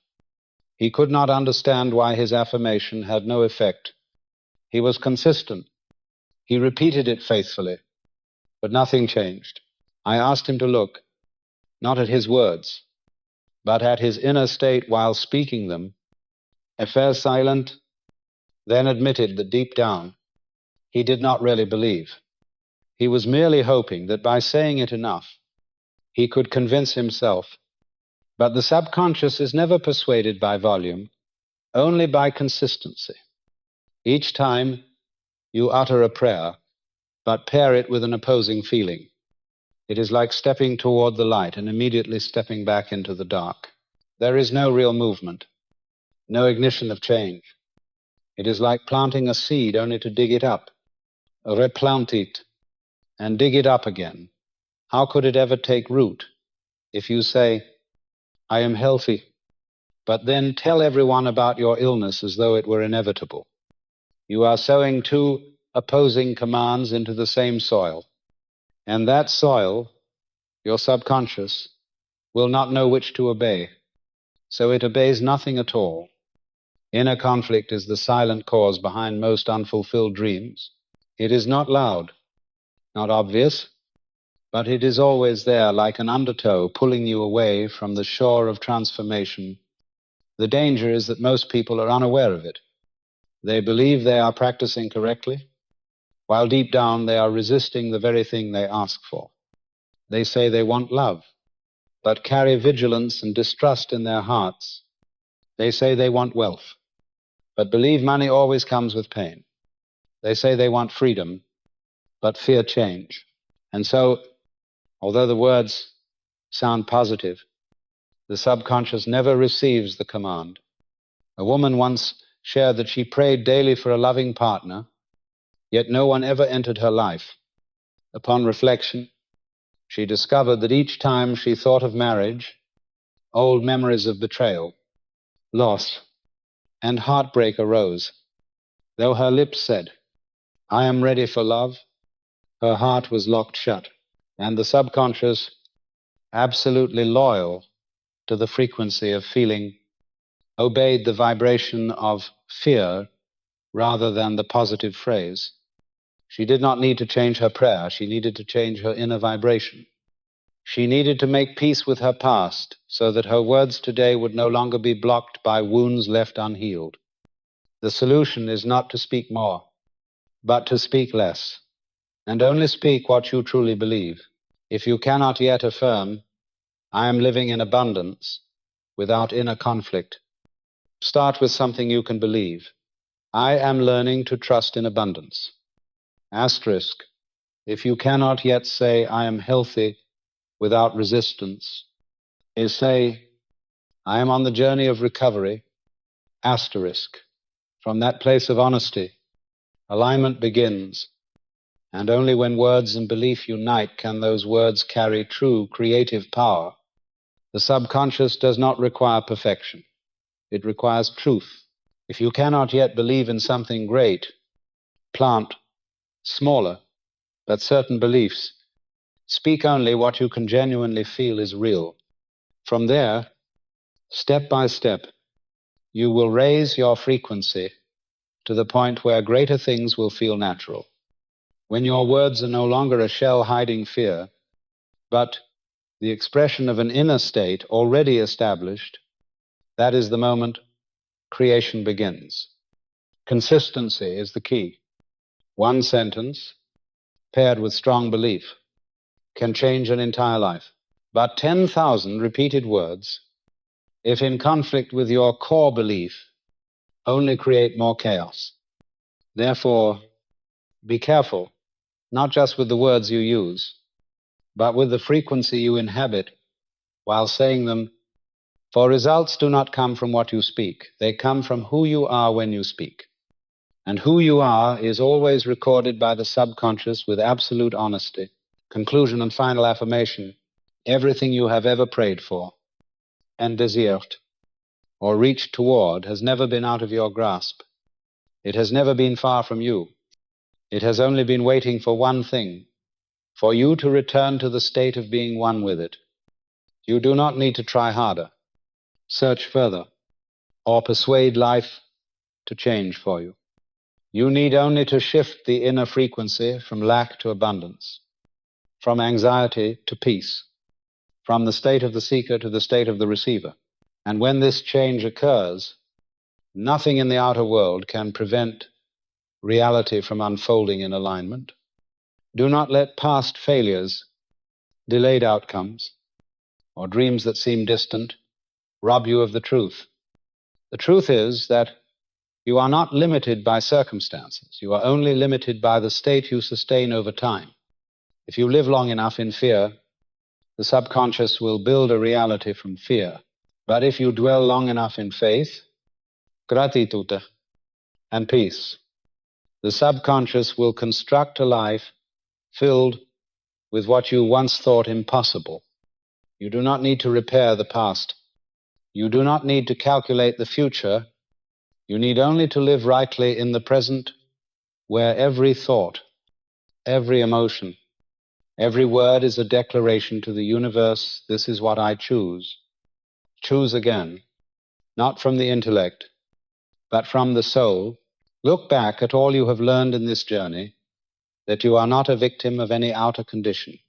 He could not understand why his affirmation had no effect. He was consistent. He repeated it faithfully, but nothing changed. I asked him to look, not at his words, but at his inner state while speaking them. He fell silent, then admitted that deep down, he did not really believe. He was merely hoping that by saying it enough, he could convince himself. But the subconscious is never persuaded by volume, only by consistency. Each time you utter a prayer, but pair it with an opposing feeling, it is like stepping toward the light and immediately stepping back into the dark. There is no real movement, no ignition of change. It is like planting a seed only to dig it up, replant it, and dig it up again. How could it ever take root if you say, "I am healthy," but then tell everyone about your illness as though it were inevitable? You are sowing two opposing commands into the same soil, and that soil, your subconscious, will not know which to obey, so it obeys nothing at all. Inner conflict is the silent cause behind most unfulfilled dreams. It is not loud, not obvious, but it is always there like an undertow pulling you away from the shore of transformation. The danger is that most people are unaware of it. They believe they are practicing correctly, while deep down they are resisting the very thing they ask for. They say they want love, but carry vigilance and distrust in their hearts. They say they want wealth, but believe money always comes with pain. They say they want freedom, but fear change. And so, although the words sound positive, the subconscious never receives the command. A woman once shared that she prayed daily for a loving partner, yet no one ever entered her life. Upon reflection, she discovered that each time she thought of marriage, old memories of betrayal, loss, and heartbreak arose. Though her lips said, "I am ready for love," her heart was locked shut, and the subconscious, absolutely loyal to the frequency of feeling, obeyed the vibration of fear rather than the positive phrase. She did not need to change her prayer, she needed to change her inner vibration. She needed to make peace with her past so that her words today would no longer be blocked by wounds left unhealed. The solution is not to speak more, but to speak less, and only speak what you truly believe. If you cannot yet affirm, "I am living in abundance," without inner conflict, start with something you can believe. "I am learning to trust in abundance." Asterisk. if you cannot yet say, I am healthy without resistance, is say, I am on the journey of recovery, asterisk. From that place of honesty, alignment begins, and only when words and belief unite can those words carry true creative power. The subconscious does not require perfection. It requires truth. If you cannot yet believe in something great, plant smaller but certain beliefs. Speak only what you can genuinely feel is real. From there, step by step, you will raise your frequency to the point where greater things will feel natural. When your words are no longer a shell hiding fear, but the expression of an inner state already established, that is the moment creation begins. Consistency is the key. One sentence, paired with strong belief, can change an entire life. But 10,000 repeated words, if in conflict with your core belief, only create more chaos. Therefore, be careful, not just with the words you use, but with the frequency you inhabit while saying them, for results do not come from what you speak. They come from who you are when you speak. And who you are is always recorded by the subconscious with absolute honesty. Conclusion and final affirmation. Everything you have ever prayed for and desired or reached toward has never been out of your grasp. It has never been far from you. It has only been waiting for one thing, for you to return to the state of being one with it. You do not need to try harder, search further, or persuade life to change for you. You need only to shift the inner frequency from lack to abundance, from anxiety to peace, from the state of the seeker to the state of the receiver. And when this change occurs, nothing in the outer world can prevent reality from unfolding in alignment. Do not let past failures, delayed outcomes, or dreams that seem distant rob you of the truth. The truth is that you are not limited by circumstances. You are only limited by the state you sustain over time. If you live long enough in fear, the subconscious will build a reality from fear. But if you dwell long enough in faith, gratitude, and peace, the subconscious will construct a life filled with what you once thought impossible. You do not need to repair the past. You do not need to calculate the future. You need only to live rightly in the present, where every thought, every emotion, every word is a declaration to the universe, this is what I choose. Choose again, not from the intellect, but from the soul. Look back at all you have learned in this journey, that you are not a victim of any outer condition,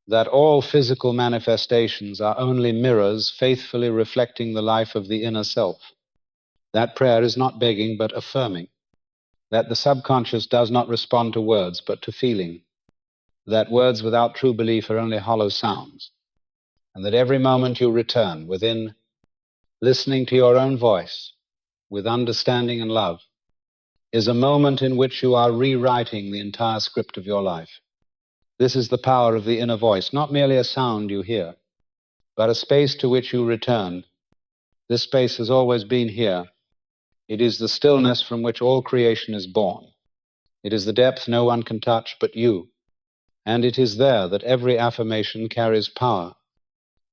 that all physical manifestations are only mirrors faithfully reflecting the life of the inner self. That prayer is not begging but affirming, that the subconscious does not respond to words but to feeling, that words without true belief are only hollow sounds, and that every moment you return within listening to your own voice with understanding and love is a moment in which you are rewriting the entire script of your life. This is the power of the inner voice, not merely a sound you hear, but a space to which you return. This space has always been here. It is the stillness from which all creation is born. It is the depth no one can touch but you. And it is there that every affirmation carries power,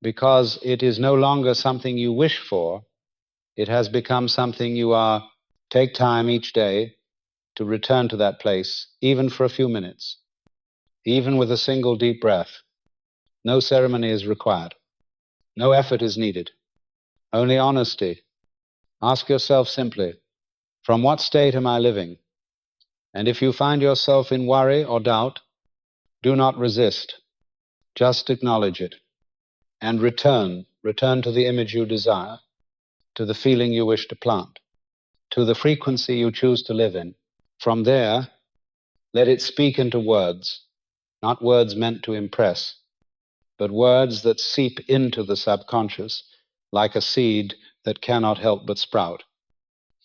because it is no longer something you wish for. It has become something you are. Take time each day to return to that place, even for a few minutes, even with a single deep breath. No ceremony is required. No effort is needed. Only honesty. Ask yourself simply, from what state am I living? And if you find yourself in worry or doubt, do not resist. Just acknowledge it. And return to the image you desire, to the feeling you wish to plant, to the frequency you choose to live in. From there, let it speak into words, not words meant to impress, but words that seep into the subconscious like a seed that cannot help but sprout.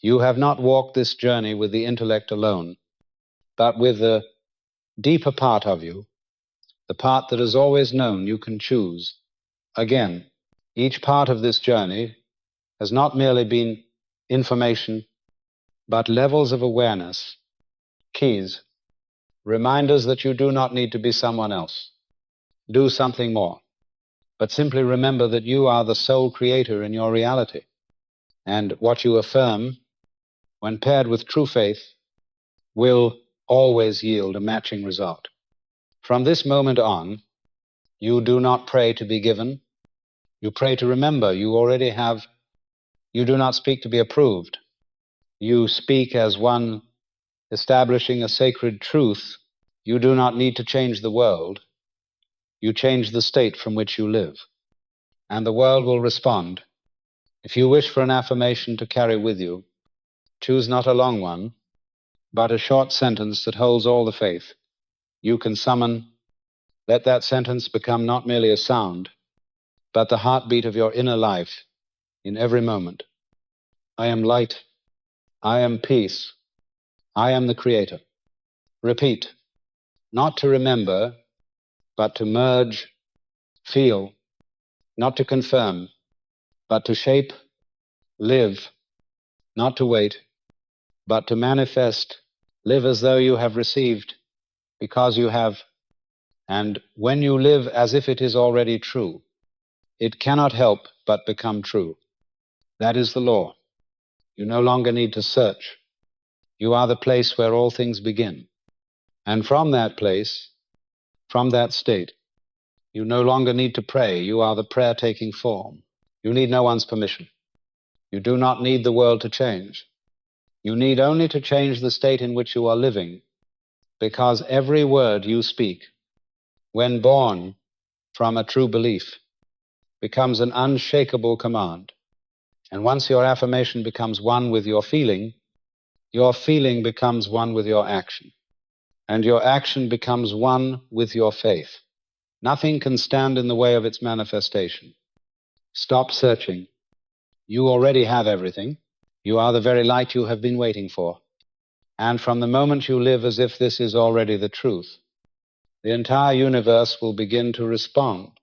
You have not walked this journey with the intellect alone, but with the deeper part of you, the part that has always known you can choose. Again, each part of this journey has not merely been information, but levels of awareness, keys, reminders that you do not need to be someone else. Do something more. But simply remember that you are the sole creator in your reality. And what you affirm, when paired with true faith, will always yield a matching result. From this moment on, you do not pray to be given. You pray to remember you already have. You do not speak to be approved. You speak as one establishing a sacred truth. You do not need to change the world. You change the state from which you live. And the world will respond. If you wish for an affirmation to carry with you, choose not a long one, but a short sentence that holds all the faith you can summon. Let that sentence become not merely a sound, but the heartbeat of your inner life in every moment. I am light. I am peace. I am the creator. Repeat, not to remember, but to merge, feel, not to confirm, but to shape, live, not to wait, but to manifest, live as though you have received, because you have. And when you live as if it is already true, it cannot help but become true. That is the law. You no longer need to search. You are the place where all things begin. And from that place, from that state, you no longer need to pray. You are the prayer taking form. You need no one's permission. You do not need the world to change. You need only to change the state in which you are living, because every word you speak, when born from a true belief, becomes an unshakable command. And once your affirmation becomes one with your feeling becomes one with your action. And your action becomes one with your faith. Nothing can stand in the way of its manifestation. Stop searching. You already have everything. You are the very light you have been waiting for. And from the moment you live as if this is already the truth, the entire universe will begin to respond.